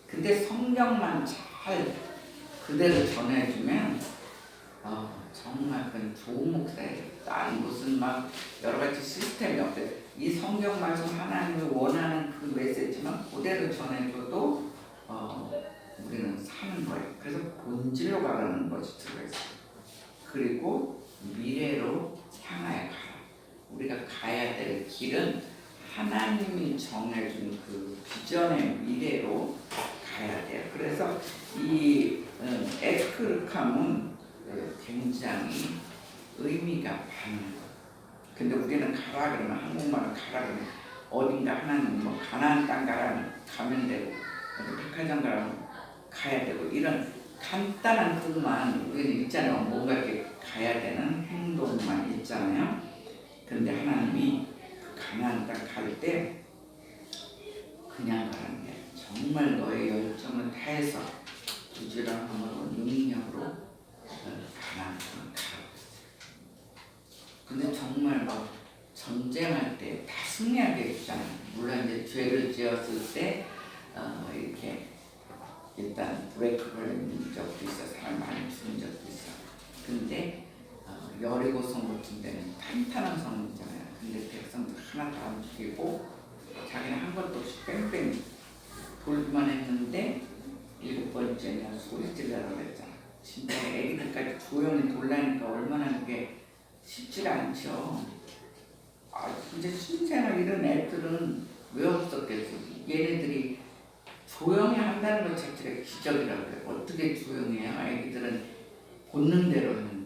근데 성경만 잘 그대로 전해주면 정말 그건 좋은 목사예요. 딴 무슨 막 여러 가지 시스템이 없어요. 이 성경 말씀 하나님이 원하는 그 메시지만 그대로 전해줘도 우리는 사는 거예요. 그래서 본질로 가라는 것이 들어있어요. 그리고 미래로 향하여 가라. 우리가 가야 될 길은 하나님이 정해준 그 비전의 미래로 가야 돼요. 그래서 이 에크르캄은 굉장히 의미가 많아요. 근데 우리는 가라 그러면 한국말로 가라 그러면 어딘가 하나님 뭐 가나안 땅 가면 되고 백화점 가라면 가야 되고 이런 간단한 것만 우리는 있잖아요. 뭔가 이렇게 가야 되는 행동만 있잖아요. 근데 하나님이 그 가나안 땅 갈 때 그냥 가라는 게 정말 너의 열정을 다해서 부지런함으로 능력으로 가나안 땅을 가라. 근데 정말 막 전쟁할 때 다 승리하게 했잖아요. 물론 이제 죄를 지었을 때 이렇게 일단 브레이크 걸린 적도 있어. 사람 많이 죽은 적도 있어. 근데 여리고성 같은 데는 탄탄한 성이잖아요. 근데 백성들 하나도 안 죽이고 자기는 한 것도 없이 뺑뺑 돌기만 했는데 7번째냐 소리 질러라 그랬잖아. 진짜 애기들까지 조용히 돌라니까 얼마나 그게 쉽지 않죠. 아 진짜 신생아 이런 애들은 왜 없었겠어. 얘네들이 조용히 한다는 것 자체가 기적이라고 해요. 어떻게 조용해요? 애기들은 본능대로 하는데.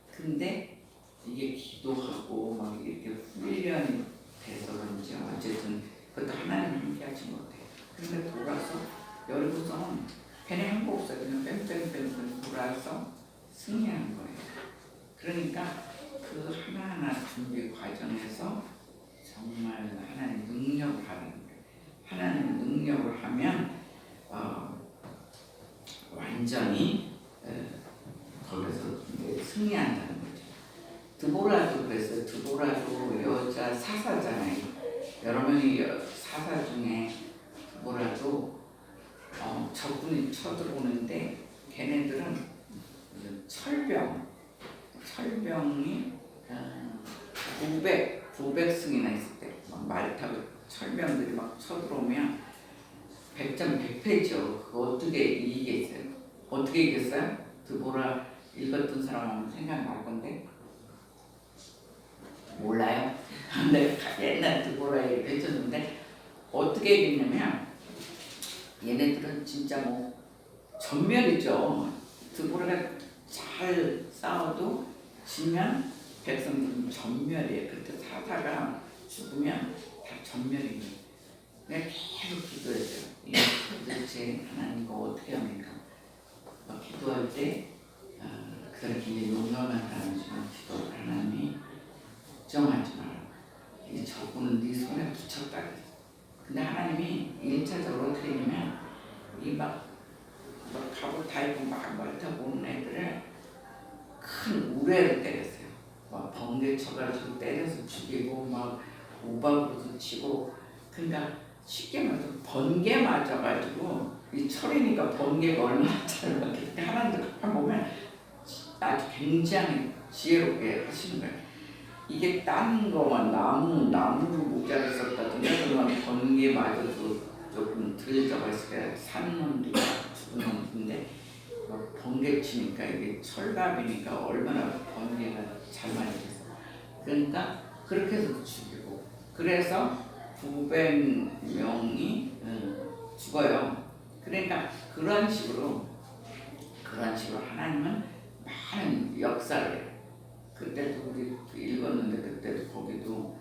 근데 이게 기도하고 막 이렇게 훈련이 돼서 그런지 어쨌든 그것도 하나님 함께 하신 것 같아요. 근데 돌아서 여리고성은 괜히 한거 없어요. 그냥 뺑뺑뺑뺑 돌아서 승리한 거예요. 그러니까 그 하나하나 준비 과정에서 정말 하나님 능력을 하는 거예요. 하나님 능력을 하면 완전히 거기서 승리한다는 거죠. 드보라도 그랬어요. 드보라도 여자 사사잖아요. 여러분이 사사 중에 드보라도 적군이 쳐들어오는데 걔네들은 철병이 900승이나 있을 때 말 타고 철병들이 막 쳐들어오면 100점 100패죠. 그거 어떻게 이기겠어요? 어떻게 이겼어요? 드보라 읽었던 사람 하면 생각날 건데 몰라요? 내가 옛날 드보라 얘기해줬는데 어떻게 이겼냐면 얘네들은 진짜 뭐 전멸이죠. 드보라가 잘 싸워도 지면 백성들은 전멸이에요. 그때 사사가 죽으면 다 전멸입니다. 내가 계속 기도해야 돼요. 도대체 하나님 이거 어떻게 합니까? 기도할 때 그렇게 용감한 사람이지만 기도 하나님이 걱정하지 마라. 이 적군은 네 손에 붙였다 그랬어. 근데 하나님이 1차적으로 어떻게 했냐면 이 막 갑옷 다 입고 막 말타고 오는 애들을 큰 우레를 때렸어요. 막 번개 쳐가지고 때려서 죽이고 막 우박으로도 치고. 그러니까 쉽게 말해서 번개 맞아가지고 이 철이니까 번개가 얼마나 짧았겠는데 하나님들 가만 보면 아주 굉장히 지혜롭게 하시는 거예요. 이게 딴 거만 나무를 모자를 썼다든가 그러면 번개 맞아도 조금 덜 잡았을 산놈들이 죽은 놈인데 번개 치니까 이게 철갑이니까 얼마나 번개가 잘 맞았어. 그러니까 그렇게 해서 죽이고 그래서 900명이 죽어요. 그러니까 그런 식으로 하나님은 많은 역사를 해요. 그때도 우리 읽었는데 그때도 거기도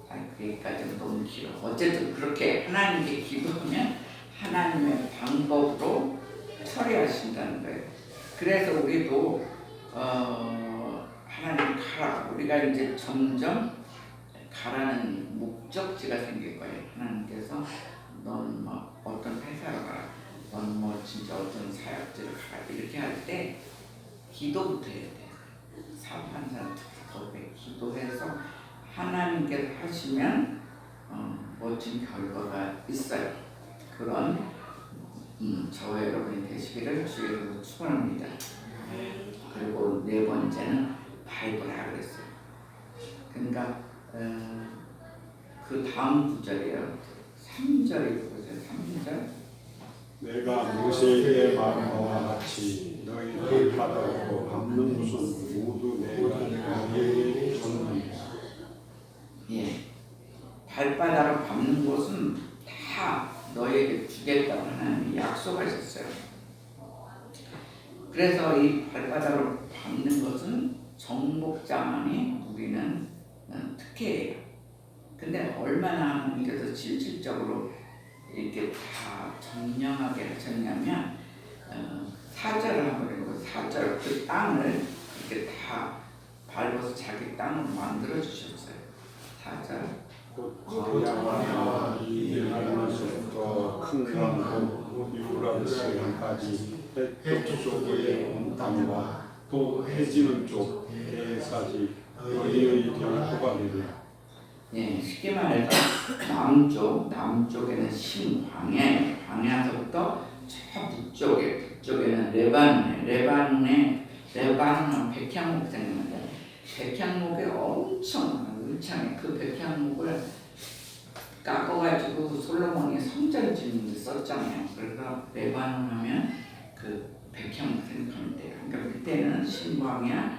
거기까지는 너무 길어. 어쨌든 그렇게 하나님께 기도하면 하나님의 방법으로 처리하신다는 거예요. 그래서 우리도 하나님 가라. 우리가 이제 점점 가라는 목적지가 생길 거예요. 하나님께서 넌 뭐 어떤 회사로 가라. 넌 뭐 진짜 어떤 사역지를 가라. 이렇게 할 때 기도부터 해야 돼요. 사업하는 사람 특히 기도해서 하나님께서 하시면 멋진 결과가 있어요. 그런 저와 여러분이 되시기를 주의 이름으로 축원합니다. 그리고 4번째는 바이브라 그랬어요. 그러니까 그 다음 구절이에요. 3절이 보세요. 3절. 내가 모세에게 말한 바와 같이 너희를 바다로 밟는 곳은 모두 내가 너희에게 줬느니라. 예, 발바닥을 밟는 곳은 다 너에게 주겠다고 하나님이 약속하셨어요. 그래서 이 발바닥을 밟는 것은 정복자만이 누리는 특혜예요. 근데 얼마나 하나님께서 실질적으로 이렇게 다 정령하게 하셨냐면 4절을 하버리고 4절 그 땅을 이렇게 다 밟아서 자기 땅으로 만들어 주셨어요. 4절. 광야와 이 하늘에서부터 큰 강도 유브라데스 강까지 해쪽 쪽의 온 땅과 또 해지는 쪽 해까지 너희의 영토가 되리라. 예, 쉽게 말해서 남쪽에는 신광야, 광야서부터 저 북쪽에는 레바논에 레바논 백향목 생겼는데 백향목에 엄청 울창해. 그 백향목을 깎아가지고 솔로몬이 성전 짓는 데 썼잖아요. 그래서 레바논 하면 그 백향목 생각하면 돼요. 그러니까 그때는 신광야,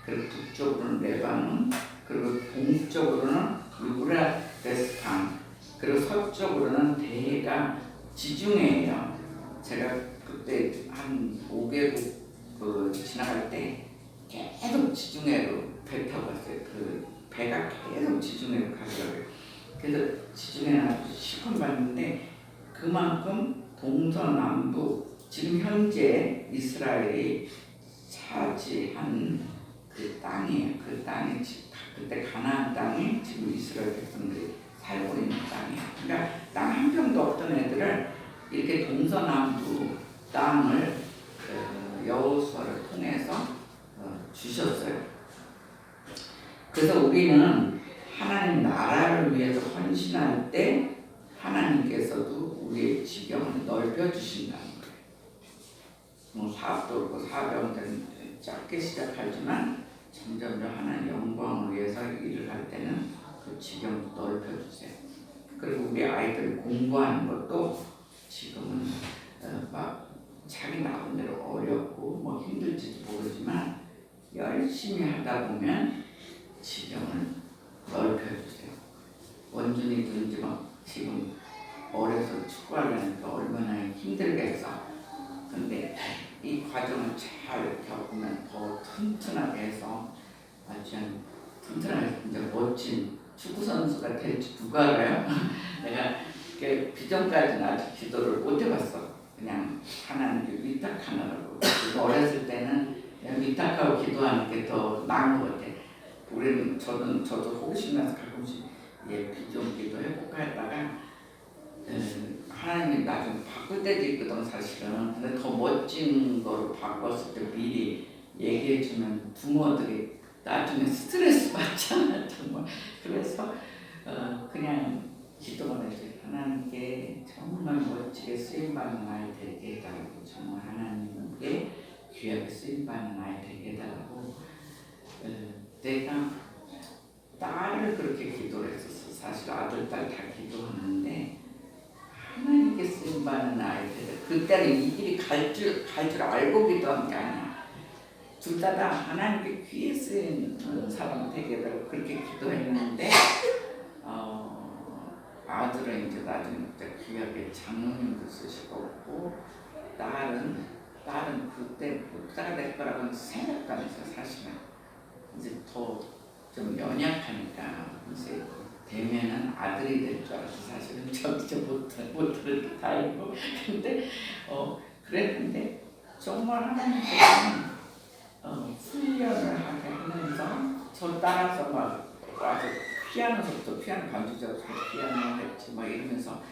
그리고 북쪽으로는 레바논, 그리고 동쪽으로는 유브라데스 강, 그리고 서쪽으로는 대해가 지중해예요. 제가 그때 한 5개국 지나갈 때 계속 지중해로 배 타고 갔어요. 그 배가 계속 지중해로 가더라고요. 그래서 지중해는 아주 실컷 봤는데 그만큼 동서남북 지금 현재 이스라엘이 차지한 그 땅이에요. 그 땅이 그때 가나안 땅이 지금 이스라엘 백성들이 살고 있는 땅이에요. 그러니까 땅 한 평도 없던 애들을 이렇게 동서남북 땅을 여호수아를 통해서 주셨어요. 그래서 우리는 하나님 나라를 위해서 헌신할 때 하나님께서도 우리의 지경을 넓혀 주신다는 거예요. 사업도 그렇고 사업은 짧게 시작하지만 점점 하나님 영광을 위해서 일을 할 때는 그 지경을 넓혀 주세요. 그리고 우리 아이들 공부하는 것도 지금은 막 자기 나름대로 어렵고 뭐 힘들지도 모르지만 열심히 하다 보면 지경을 넓혀주세요. 원준이도 지금 어려서 축구하려니까 얼마나 힘들겠어. 근데 이 과정을 잘 겪으면 더 튼튼하게 해서 아주 튼튼하게 이제 멋진 축구 선수가 될지 누가 알아요? 내가 비전까지는 아직 기도를 못 해봤어. 그냥 하나님께 위탁하느라고. 어렸을 때는 위탁하고 기도하는 게 더 나은 것 같아. 우리는 저도 호기심 나서 가끔씩 비전 기도 해볼까 했다가 하나님이 나중에 바꿀 때도 있거든 사실은. 근데 더 멋진 거로 바꿨을 때 미리 얘기해주면 부모들이 나중에 스트레스 받잖아 정말. 그래서 그냥 기도만 해줘. 하나님께 정말 멋지게 쓰임받는 아이 되게 해달라고. 정말 하나님께 귀하게 쓰임받는 아이 되게 해달라고. 내가 딸을 그렇게 기도를 했었어. 사실 아들, 딸 다 기도하는데 하나님께 쓰임받는 아이 되게. 그때는 이 길이 갈 줄 알고 기도한 게 아니야. 둘 다 하나님께 귀에 쓰인 사람 되게 해달라고 그렇게 기도했는데 아들은 이제 나중에 귀하게 장로님도 쓰시고 딸은 그때 목사가 될 거라고는 생각도 안 했어요. 사실은 이제 더 좀 연약하니까 이제 되면은 아들이 될 줄 알아서 사실은 저도 못 들을 다행이고. 근데 그랬는데 정말 하나님께서는 훈련을 하게 하면서 저 따라서 막 와서 피아노 반주자고 피아노 했지 막 이러면서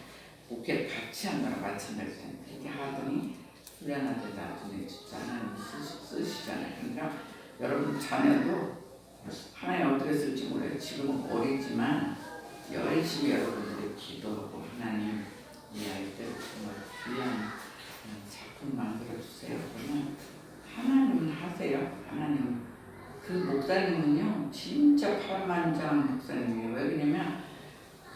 목회를 같이 한 거랑 마찬가지잖아요. 그렇게 하더니 훈련할 때 나중에 진짜 하나님 쓰시잖아요. 그러니까 여러분 자녀도 하나님 어떻게 쓸지 모르겠어요. 지금은 어리지만 열심히 여러분들이 기도하고 하나님 이 아이들 정말 귀한 작품 만들어주세요. 그러면 하나님은 하세요. 하나님. 그 목사님은요 진짜 파란만장 목사님이에요. 왜냐면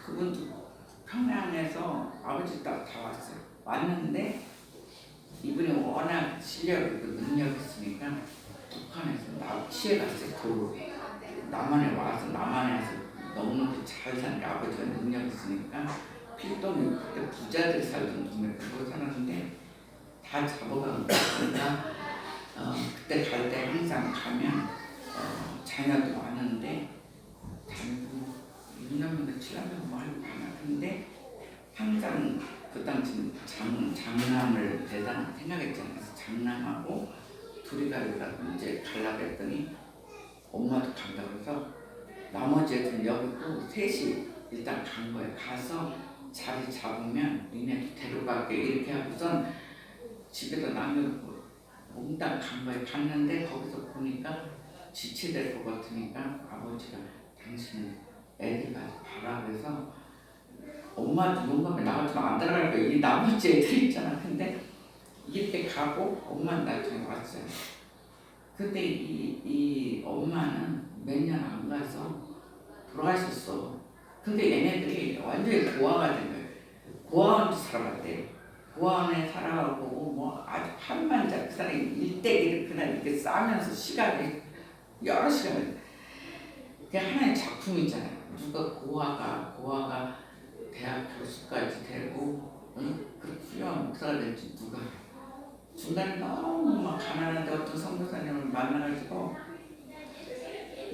그분도 평양에서 아버지 딱 다 왔어요. 왔는데 이분이 워낙 실력이 능력이 있으니까 북한에서 납치해 갔어요. 도로 남한에 와서 너무너무 잘 사는 아버지가 능력이 있으니까 필동이 그때 부자들이 살던 동네 그거 살았는데 다 잡아간 거니까 그때 갈 때 항상 가면 자녀도 많은데 자녀도 6년이나 7년 뭐 하려고 가나. 근데 항상 그 당시는 장남을 대단 생각했잖아요. 그래서 장남하고 둘이 가려고 이제 가려고 했더니 엄마도 간다고 해서 나머지 애들은 여기 또 셋이 일단 간 거예요. 가서 자리 잡으면 니네도 데려갈게 이렇게 하고선 집에다 남겨놓고 몽땅 간 거예요. 갔는데 거기서 보니까 지체될 것 같으니까 아버지가 당신은 애들 가서 봐라 그래서 엄마도 용감해 나가지만 안 따라갈 거예요. 이 나머지 애들 있잖아. 근데 이렇게 가고 엄마는 나중에 왔어요. 근데 이 엄마는 몇 년 안 가서 돌아가셨어. 근데 얘네들이 완전히 고아가 된 거예요. 고아원에서 살아봤대요. 고아원에 살아가고 뭐 아주 한만자 그 사람이 일대기를 그날 이렇게 싸면서 시간이 여러 시간을 그게 하나의 작품이잖아요. 누가 고아가 대학 교수까지 되고 그 훌륭한 목사가 될지 누가 중간에 너무 막 가난한데 어떤 선교사님을 만나가지고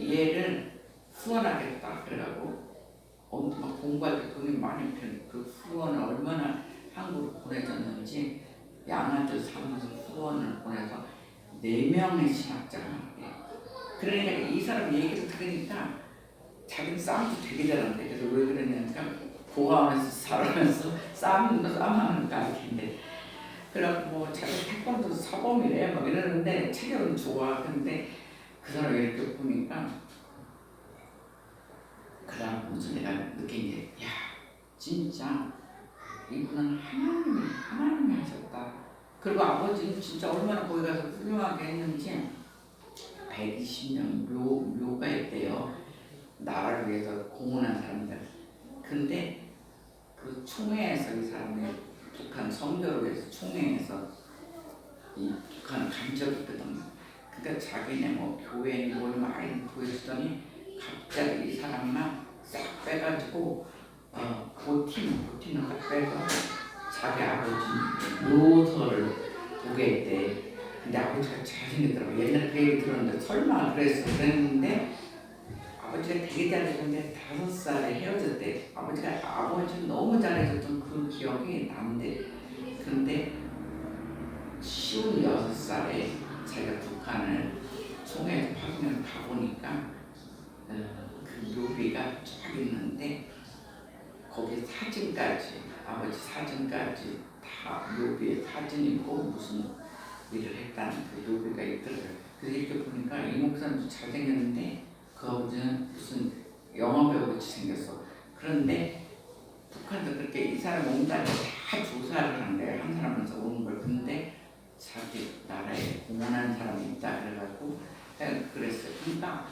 얘를 후원하겠다 그래가고 막 공부할 때 돈이 많이 든 그 후원을 얼마나 한국으로 보내줬는지 양아들 삼아서 후원을 보내서 4명의 신학자가 그러니까 이 사람 얘기를 들으니까 자기는 싸움도 되게 잘한대. 그래서 왜 그러냐니까 고아원에서 살아면서 싸움하는 가르친데 그래갖고 뭐 자기 태권도 사범이래 막 이러는데 체력은 좋아. 근데 그 사람 이렇게 보니까 그다음부터 내가 느낀 게 야 진짜 이분은 하나님이 하셨다. 그리고 아버지는 진짜 얼마나 거기 가서 훌륭하게 했는지 120년 묘가 있대요. 나라를 위해서 공헌한 사람들. 근데 그 총회에서 이 사람이 북한 선교를 위해서 총회에서 이 북한을 간 적이 있거든. 그러니까 자기네 뭐 교회 뭘 많이 보여주더니 갑자기 이 사람만 싹 빼가지고 보티는 딱 빼서 자기 아버지 묘소를 보게 했대. 근데 아버지가 잘생겼더라고. 옛날에 그 얘기 들었는데 설마 그랬는데 아버지가 되게 잘해줬는데 5살에 헤어졌대. 아버지는 너무 잘해줬던 그 기억이 남대. 근데 56살에 자기가 북한을 총회에서 파견을 가보니까 그 묘비가 쫙 있는데 거기 사진까지 아버지 사진까지 다 묘비에 사진이 있고 무슨 일을 했다는 그 묘비가 있더라고요. 그래서 이렇게 보니까 이 목사님도 잘생겼는데 그 아버지는 무슨 영화배우같이 생겼어. 그런데 북한도 그렇게 이 사람 온다고 다 조사를 하는데 한 사람에서 오는 걸. 근데 자기 나라에 공헌한 사람이 있다 그래가지고 그랬어요. 그러니까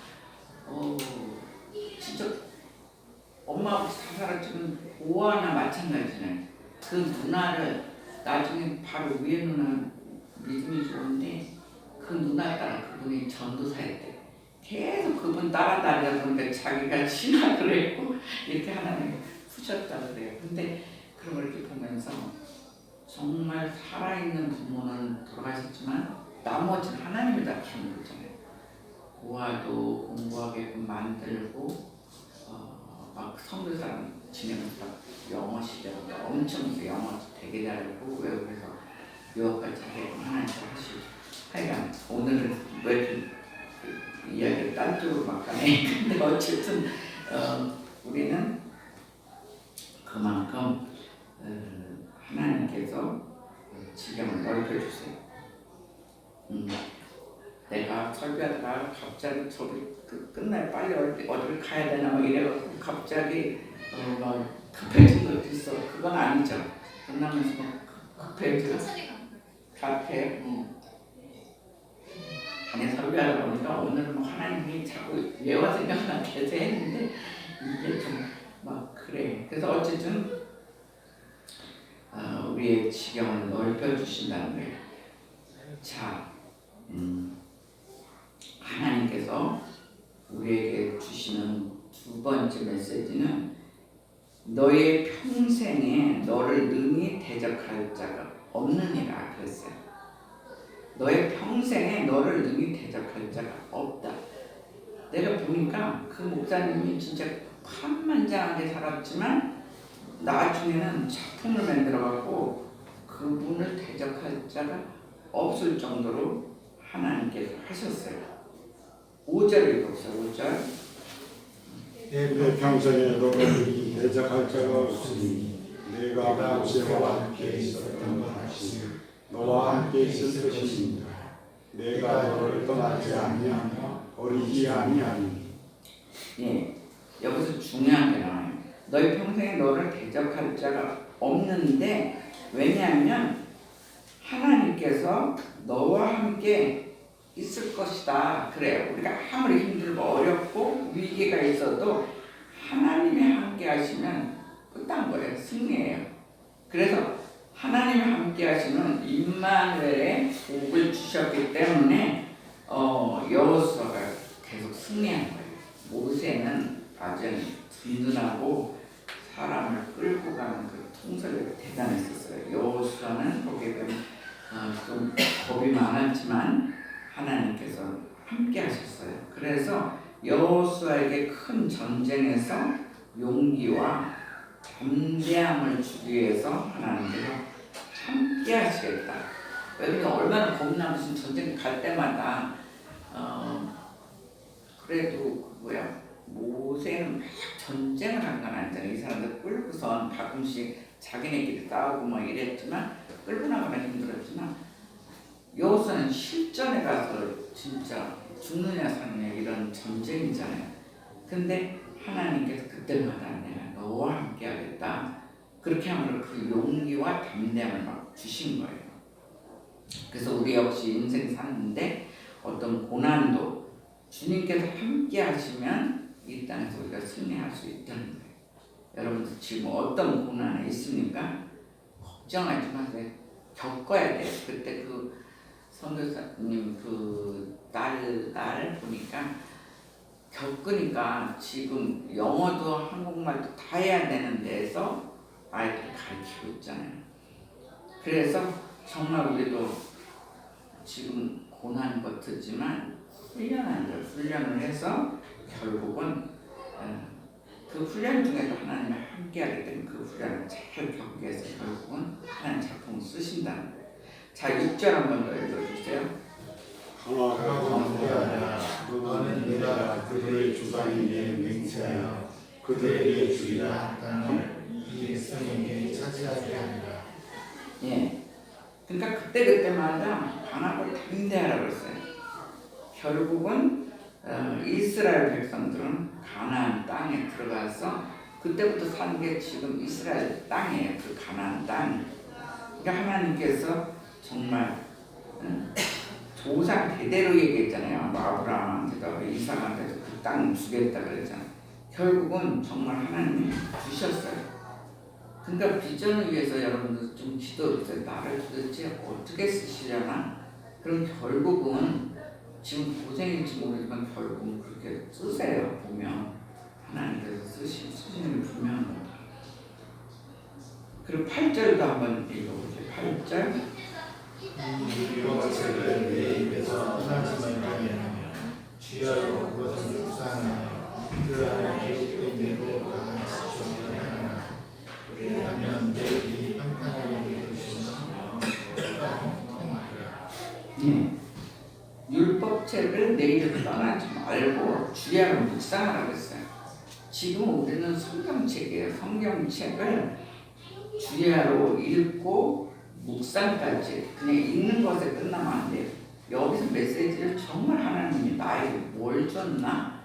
진짜 엄마 아버지 다 살았지만 고아나 마찬가지네. 그 누나를 나중에 바로 위에 누나 믿음이 좋은데 그 누나 따라 그분이 전도사였대. 계속 그분 따라다니다 보니까 자기가 신학을 했고 이렇게 하나님 푸셨다 그래요. 근데 그런 걸 이렇게 보면서 정말 살아있는 부모는 돌아가셨지만 나머지는 하나님이 다 키우는 거잖아요. 고아도 공부하게끔 만들고 막 선교사람 지내면서 영어 시절 엄청 영어 되게 잘하고 외국에서 유학까지 잘하고 하나님 하시고 하여간 오늘은 왜 이렇게 이야기를 딴 쪽으로 막 가네. 근데 어쨌든 우리는 그만큼 하나님께서 지경을 넓혀주세요. 내가 설교하다가 갑자기 저기 끝날 빨리 어디를 가야 되나 막 이래가지고 갑자기 막 급해진 것도 있어. 그건 아니죠. 끝나면서 막 급해져. 카페 아니 설교하다 보니까 오늘은 뭐 하나님이 자꾸 예화 생각나게 해서 했는데 이게 좀 막 그래. 그래서 어쨌든 우리의 지경을 넓혀주신다는 거예요. 자, 하나님께서 우리에게 주시는 두 번째 메시지는 너의 평생에 너를 능히 대적할 자가 없느니라 그랬어요. 너의 평생에 너를 능히 대적할 자가 없다. 내가 보니까 그 목사님이 진짜 판만장하게 살았지만 나중에는 작품을 만들어갖고 그분을 대적할 자가 없을 정도로 하나님께서 하셨어요. 5절 읽어보세요. 5절. 내 평생에 너를 대적할 자가 없으니 내가 모세와 함께 있었던 것 같이 너와 함께 있을 것입니다. 내가 너를 떠나지 아니하며 버리지 아니하니. 예, 여기서 중요한 게 나와요. 너희 평생에 너를 대적할 자가 없는데 왜냐하면 하나님께서 너와 함께 있을 것이다. 그래요. 우리가 아무리 힘들고 어렵고 위기가 있어도 하나님이 함께 하시면 끝난 거예요. 승리예요. 그래서 하나님이 함께 하시는 임마누엘의 복을 주셨기 때문에 여호수아가 계속 승리한 거예요. 모세는 아주 든든하고 사람을 끌고 가는 그 통솔력이 대단했었어요. 여호수아는 보게 되면 좀 겁이 많았지만 하나님께서 함께 하셨어요. 그래서 여호수아에게 큰 전쟁에서 용기와 담대함을 주기 위해서 하나님께서 함께 하시겠다. 여러분이 얼마나 겁나 무슨 전쟁 갈 때마다 그래도 모세는 막 전쟁을 한 건 아니잖아요. 이 사람들 끌고선 가끔씩 자기네끼리 싸우고 뭐 이랬지만 끌고 나가면 힘들었지만 여호수아는 실전에 가서 진짜 죽느냐 사느냐 이런 전쟁이잖아요. 근데 하나님께서 그때마다 내가 너와 함께 하겠다. 그렇게 하면 그 용기와 담대함을 막 주신 거예요. 그래서 우리 역시 인생 사는데 어떤 고난도 주님께서 함께 하시면 이 땅에서 우리가 승리할 수 있다는 거예요. 여러분들 지금 어떤 고난이 있습니까? 걱정하지 마세요. 겪어야 돼요. 그때 그 선교사님 그 딸 보니까 겪으니까 지금 영어도 한국말도 다 해야 되는 데서 아이들 가르치고 있잖아요. 그래서 정말 우리도 지금 고난 같지만 훈련을 해서 결국은 그 훈련 중에도 하나님이 함께하기 때문에 그 훈련을 잘 겪기 위해서 결국은 하나님 작품을 쓰신다는 거예요. 자, 6절 한번 더 읽어주세요. 하나도 함께하라. 너는 네가 그들의 주장에게 맹세하여 그들에게 주리라 땅을 이 백성에게 차지하게 하리라. 예. 그러니까 그때마다 강하고 담대하라고 했어요. 결국은 이스라엘 백성들은 가나안 땅에 들어가서 그때부터 사는 게 지금 이스라엘 땅이에요. 그 가나안 땅. 그러니까 하나님께서 정말 조상 대대로 얘기했잖아요. 아브라함한테도 이삭한테도 그 땅 주겠다 그랬잖아요. 결국은 정말 하나님이 주셨어요. 그러니까 비전을 위해서 여러분들 좀 기도해주세요. 나를 도대체 어떻게 쓰시려나? 그럼 결국은 지금 고생일지 모르지만 결국은 그렇게 쓰세요. 보면 하나님께서 쓰시는 게 분명한 겁니다. 그리고 8절도 한번 읽어보세요. 8절. 이 유언책을 내 입에서 떠나지 말게 하며 주여 그것을 묵상하며 그 안에 기록된 대로 다 지켜내라. 왜냐하면 내일이 평탄하게 되시며 율법책을 내 입에서 떠나지 말고 주야로 묵상하라고 했어요. 지금 우리는 성경책이에요. 성경책을 주야로 읽고 묵상까지 그냥 읽는 것에 끝나면 안 돼요. 여기서 메시지를 정말 하나님이 나에게 뭘 줬나?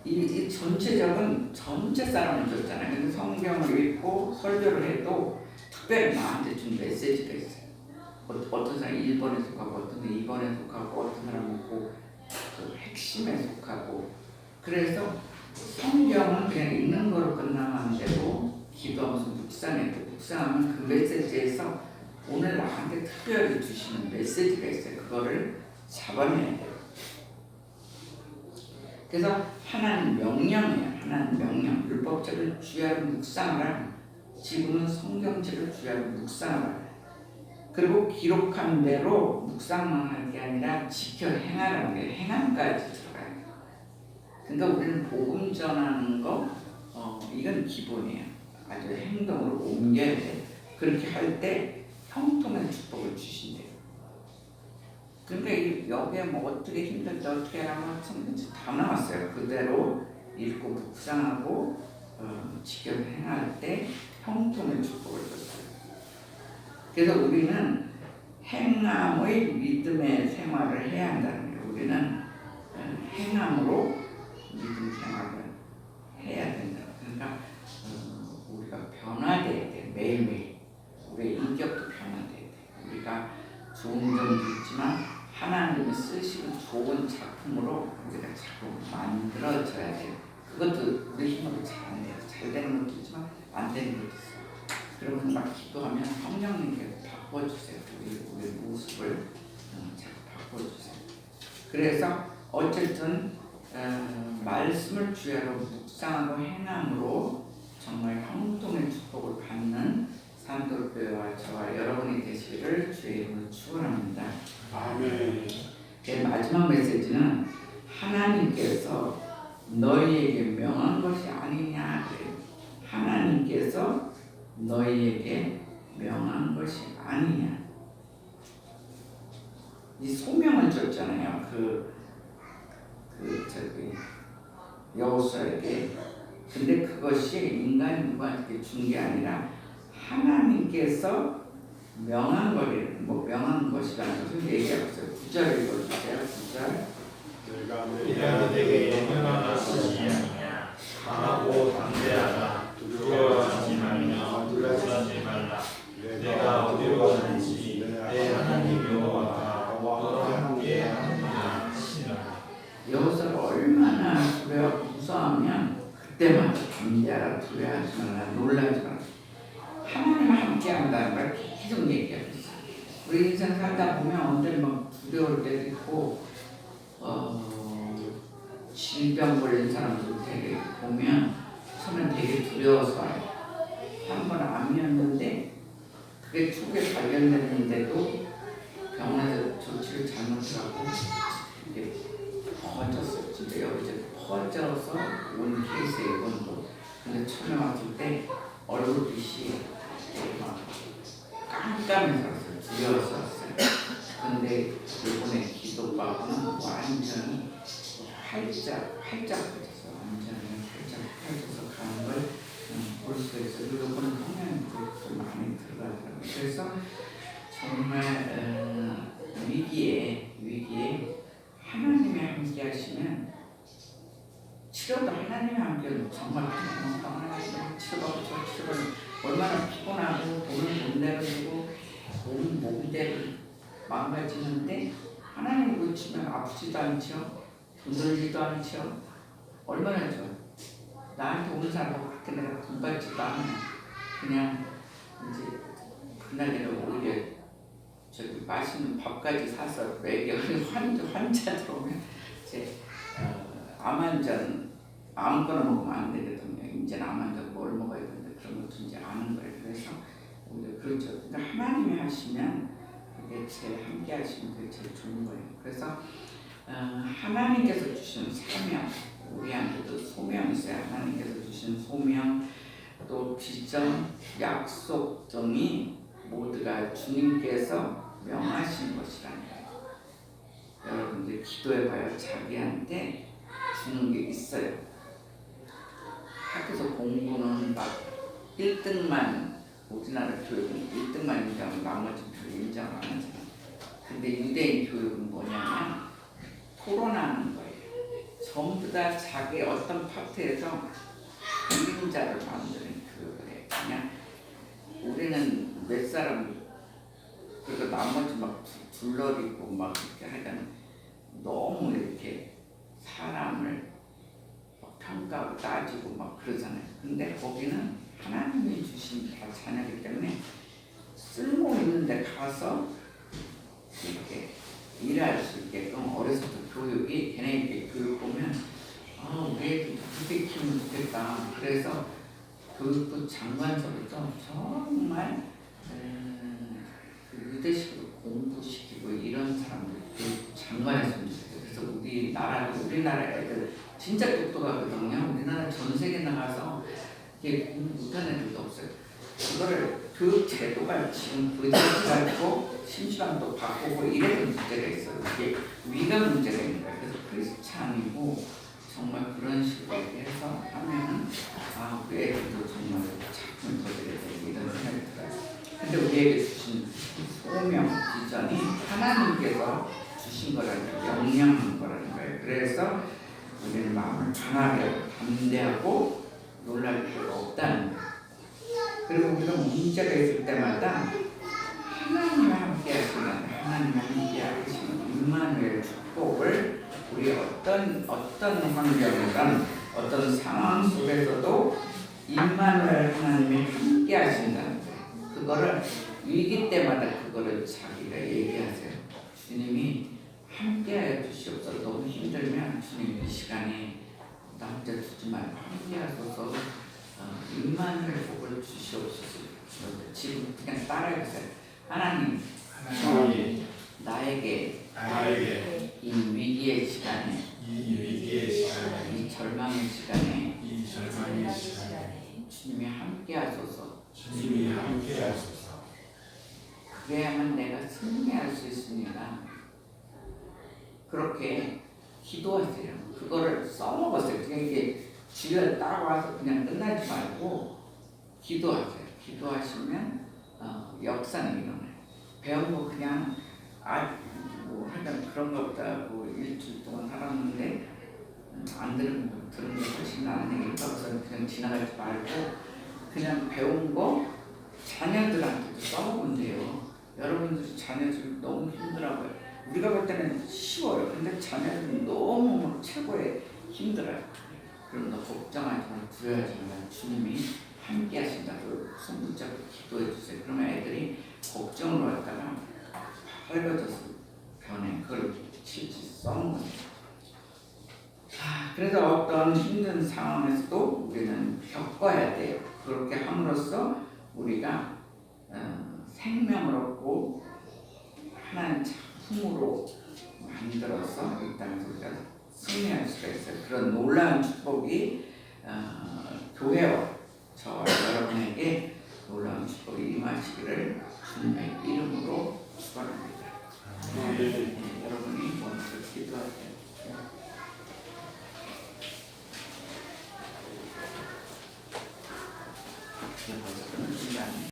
이 전체적인 전체 사람을 줬잖아요. 근데 성경을 읽고 설교를 해도 특별히 나한테 준 메시지가 있어요. 어떤 사람이 1번에 속하고 어떤 사람이 2번에 속하고 어떤 사람은 그 핵심에 속하고 그래서 성경은 그냥 읽는 거로 끝나면 안 되고 기도하면서 묵상하면 그 메시지에서 오늘 나한테 특별히 주시는 메시지가 있어요. 그거를 잡아내야 돼요. 그래서 하나님 명령이에요. 하나님 명령. 율법책을 주야로 묵상하라. 지금은 성경책을 주야로 묵상하라. 그리고 기록한 대로 묵상만 할 게 아니라 지켜 행하라는 게 행함까지 들어가요. 그러니까 우리는 복음 전하는 거 이건 기본이에요. 아주 행동으로 옮겨야 돼. 그렇게 할 때 형통의 축복을 주신대요. 그러니까 여기에 뭐 어떻게 힘들다 어떻게 하라면 성경책 다 나왔어요. 그대로 읽고 묵상하고 지켜 행할 때 형통의 축복을 줬어요. 그래서 우리는 행함의 믿음의 생활을 해야 한다는 거예요. 우리는 행함으로 믿음 생활을 해야 된다. 그러니까 우리가 변화돼야 돼. 매일매일. 우리의 인격도 변화돼야 돼. 우리가 좋은 점도 있지만 하나님이 쓰시는 좋은 작품으로 우리가 자꾸 만들어져야 돼요. 그것도 우리 힘으로 잘 안 돼요. 잘 되는 것도 있지만 안 되는 것도 있어요. 그러면 막 기도하면 성령님께 바꿔주세요. 우리 모습을 자꾸 바꿔주세요. 그래서 어쨌든 말씀을 주야로 묵상하고 행함으로 정말 형통의 축복을 받는 산돌교회와 저와 여러분이 되시기를 주의 이름으로 축원합니다. 아멘. 제 마지막 메시지는 하나님께서 너희에게 명한 것이 아니냐 그래요. 하나님께서 너희에게 명한 것이 아니냐. 이 소명을 줬잖아요. 여호수아에게. 근데 그것이 인간이 누구한테 준 게 아니라 하나님께서 명한 거를 명한 것이라는 것을 얘기하고 있어요. 9절 읽어주세요. 9절. 내가 내게 명령한 것이 아니냐. 강하고 담대하라. 두려워하지 말며 놀라지 말라. 내가 어디로 가는지 내 하나님 여호와가 너와 함께 하느니라. 여호수아가 얼마나 무서워하면 그때마다 담대하라, 두려워하지 말라, 놀라지 말라. 하나님 함께 한다는 걸 계속 얘기하고 있어요. 우리 인생 살다 보면 언제 막 두려울 때도 있고 질병 걸린 사람들 되게 보면 처음엔 되게 두려워서 와요. 한 번 암이었는데 그게 초기에 발견됐는데도 병원에서 조치를 잘못하고 이게 퍼졌어요. 진짜 여기저기 퍼져서 온 케이스에 이건도. 근데 처음에 왔을 때 얼굴빛이 막 깜깜해서 왔어요. 두려워서 왔어요. 근데 이번에 기도받고는 완전히 활짝 펴져서 완전히 활짝 펴져서 가는 걸 볼 수가 있어요. 그리고 그런 성향도 많이 들어가더라고요. 그래서 정말 위기에 하나님이 함께 하시면 치료도 하나님이 함께 하면 정말 하나님이 치료받고 얼마나 피곤하고 돈을 못 내고 몸이 대로 망가지는데 하나님이 고치면 아프지도 않죠. 돈 들지도 않죠. 얼마나 좋아. 나한테 오는 사람하고 그렇게 내가 돈 받지도 않아. 그냥 이제 그날에는 오히려 저기 맛있는 밥까지 사서 먹여. 환자 들어오면 이제 암환자는 아무거나 먹으면 안 되거든요. 이제는 암환자가 뭘 먹어야 되는데 그런 것도 이제 아는 거예요. 그래서 오히려 그렇죠. 그러니까 하나님이 하시면 그게 제일 함께 하시면 그게 제일 좋은 거예요. 그래서 하나님께서 주신 사명, 우리한테도 소명이 있어요. 하나님께서 주신 소명, 또 비전, 약속 등이 모두가 주님께서 명하신 것이라는 거예요. 여러분들 기도해봐요. 자기한테 주는 게 있어요. 학교에서 공부는 막 1등만, 우리나라 교육은 1등만 인정하고 나머지는 별로 인정 안 하잖아요. 근데 유대인 교육은 뭐냐면 토론하는 거예요. 전부 다 자기 어떤 파트에서 이긴자를 만드는 교육을 해요. 그냥 우리는 몇 사람 그리고 나머지 막 둘러리고 막 이렇게 하여간 너무 이렇게 사람을 막 평가하고 따지고 막 그러잖아요. 근데 거기는 하나님이 주신 다 자녀이기 때문에 쓸모 있는 데 가서 이렇게 일할 수 있게끔 어려서부터 교육이 걔네에게 교육 보면 우리 애들 그렇게 키우면 좋겠다. 그래서 교육부 장관서부터 정말 유대식으로 공부시키고 이런 사람들 장관했으면 좋겠어요. 그래서 우리나라 애들 진짜 똑똑하거든요. 우리나라 전 세계 나가서 이게 공부 못하는 애들도 없어요. 그거를 교육 제도가 지금 가지고 심시방도 바꾸고 이래도 문제가 있어요. 이게 위가 문제가 있는 거예요. 그래서 크리스찬이고 정말 그런 식으로 해서 하면은 우리 애들도 정말 작품을 더 드려야 되고 이런 생각이 들어요. 근데 우리에게 주신 소명, 비전이 하나님께서 주신 거라는 거예요. 명령한 거라는 거예요. 그래서 우리는 마음을 강하게 담대하고 놀랄 필요가 없다는 거예요. 그리고 우리가 문제가 있을 때마다 하나님과 함께 하시면 하나님과 함께 하시면 임마누엘 축복을 우리 어떤 환경이든 어떤 상황 속에서도 임마누엘 하나님이 함께 하신다는 거예요. 그거를 위기 때마다 그거를 자기가 얘기하세요. 주님이 함께하여 주시옵소서. 너무 힘들면 주님 이 시간에 나 혼자 두지 말고 함께하소서. 임마누엘 복을 주시옵소서. 지금 그냥 따라해보세요. 하나님 나에게 이 위기의 시간에 이 절망의 시간에 주님이 함께하소서. 그래야만 내가 승리할 수 있습니다. 그렇게 기도하세요. 그거를 써먹었어요. 그냥 이게 주여 따라와서 그냥 끝나지 말고 기도하세요. 기도하시면 역사는 일어나요. 배운 거 그냥 뭐 하여간 그런 것보다 일주일 동안 살았는데 안 들은 거 훨씬 나은 얘기니까 그냥 지나가지 말고 그냥 배운 거 자녀들한테도 써먹으면 돼요. 여러분들 자녀들 너무 힘들어요. 우리가 볼 때는 쉬워요. 근데 자녀들은 너무 최고의 힘들어요. 그럼 너 걱정하지 말고 두려워하지 말고 주님이 함께 하신다고 손 붙잡고 기도해 주세요. 그러면 애들이 걱정으로 왔다가 밝아져서 변해. 그걸 실질 써먹는 거예요. 그래서 어떤 힘든 상황에서도 우리는 겪어야 돼요. 그렇게 함으로써 우리가 생명을 얻고 하나님 작품으로 만들어서 이 땅에서 우리가 승리할 수가 있어요. 그런 놀라운 축복이 교회와 저와 여러분에게 놀라운 축복이 임하시기를 주님의 이름으로 축원합니다. 여러분이 먼저 기도하세요.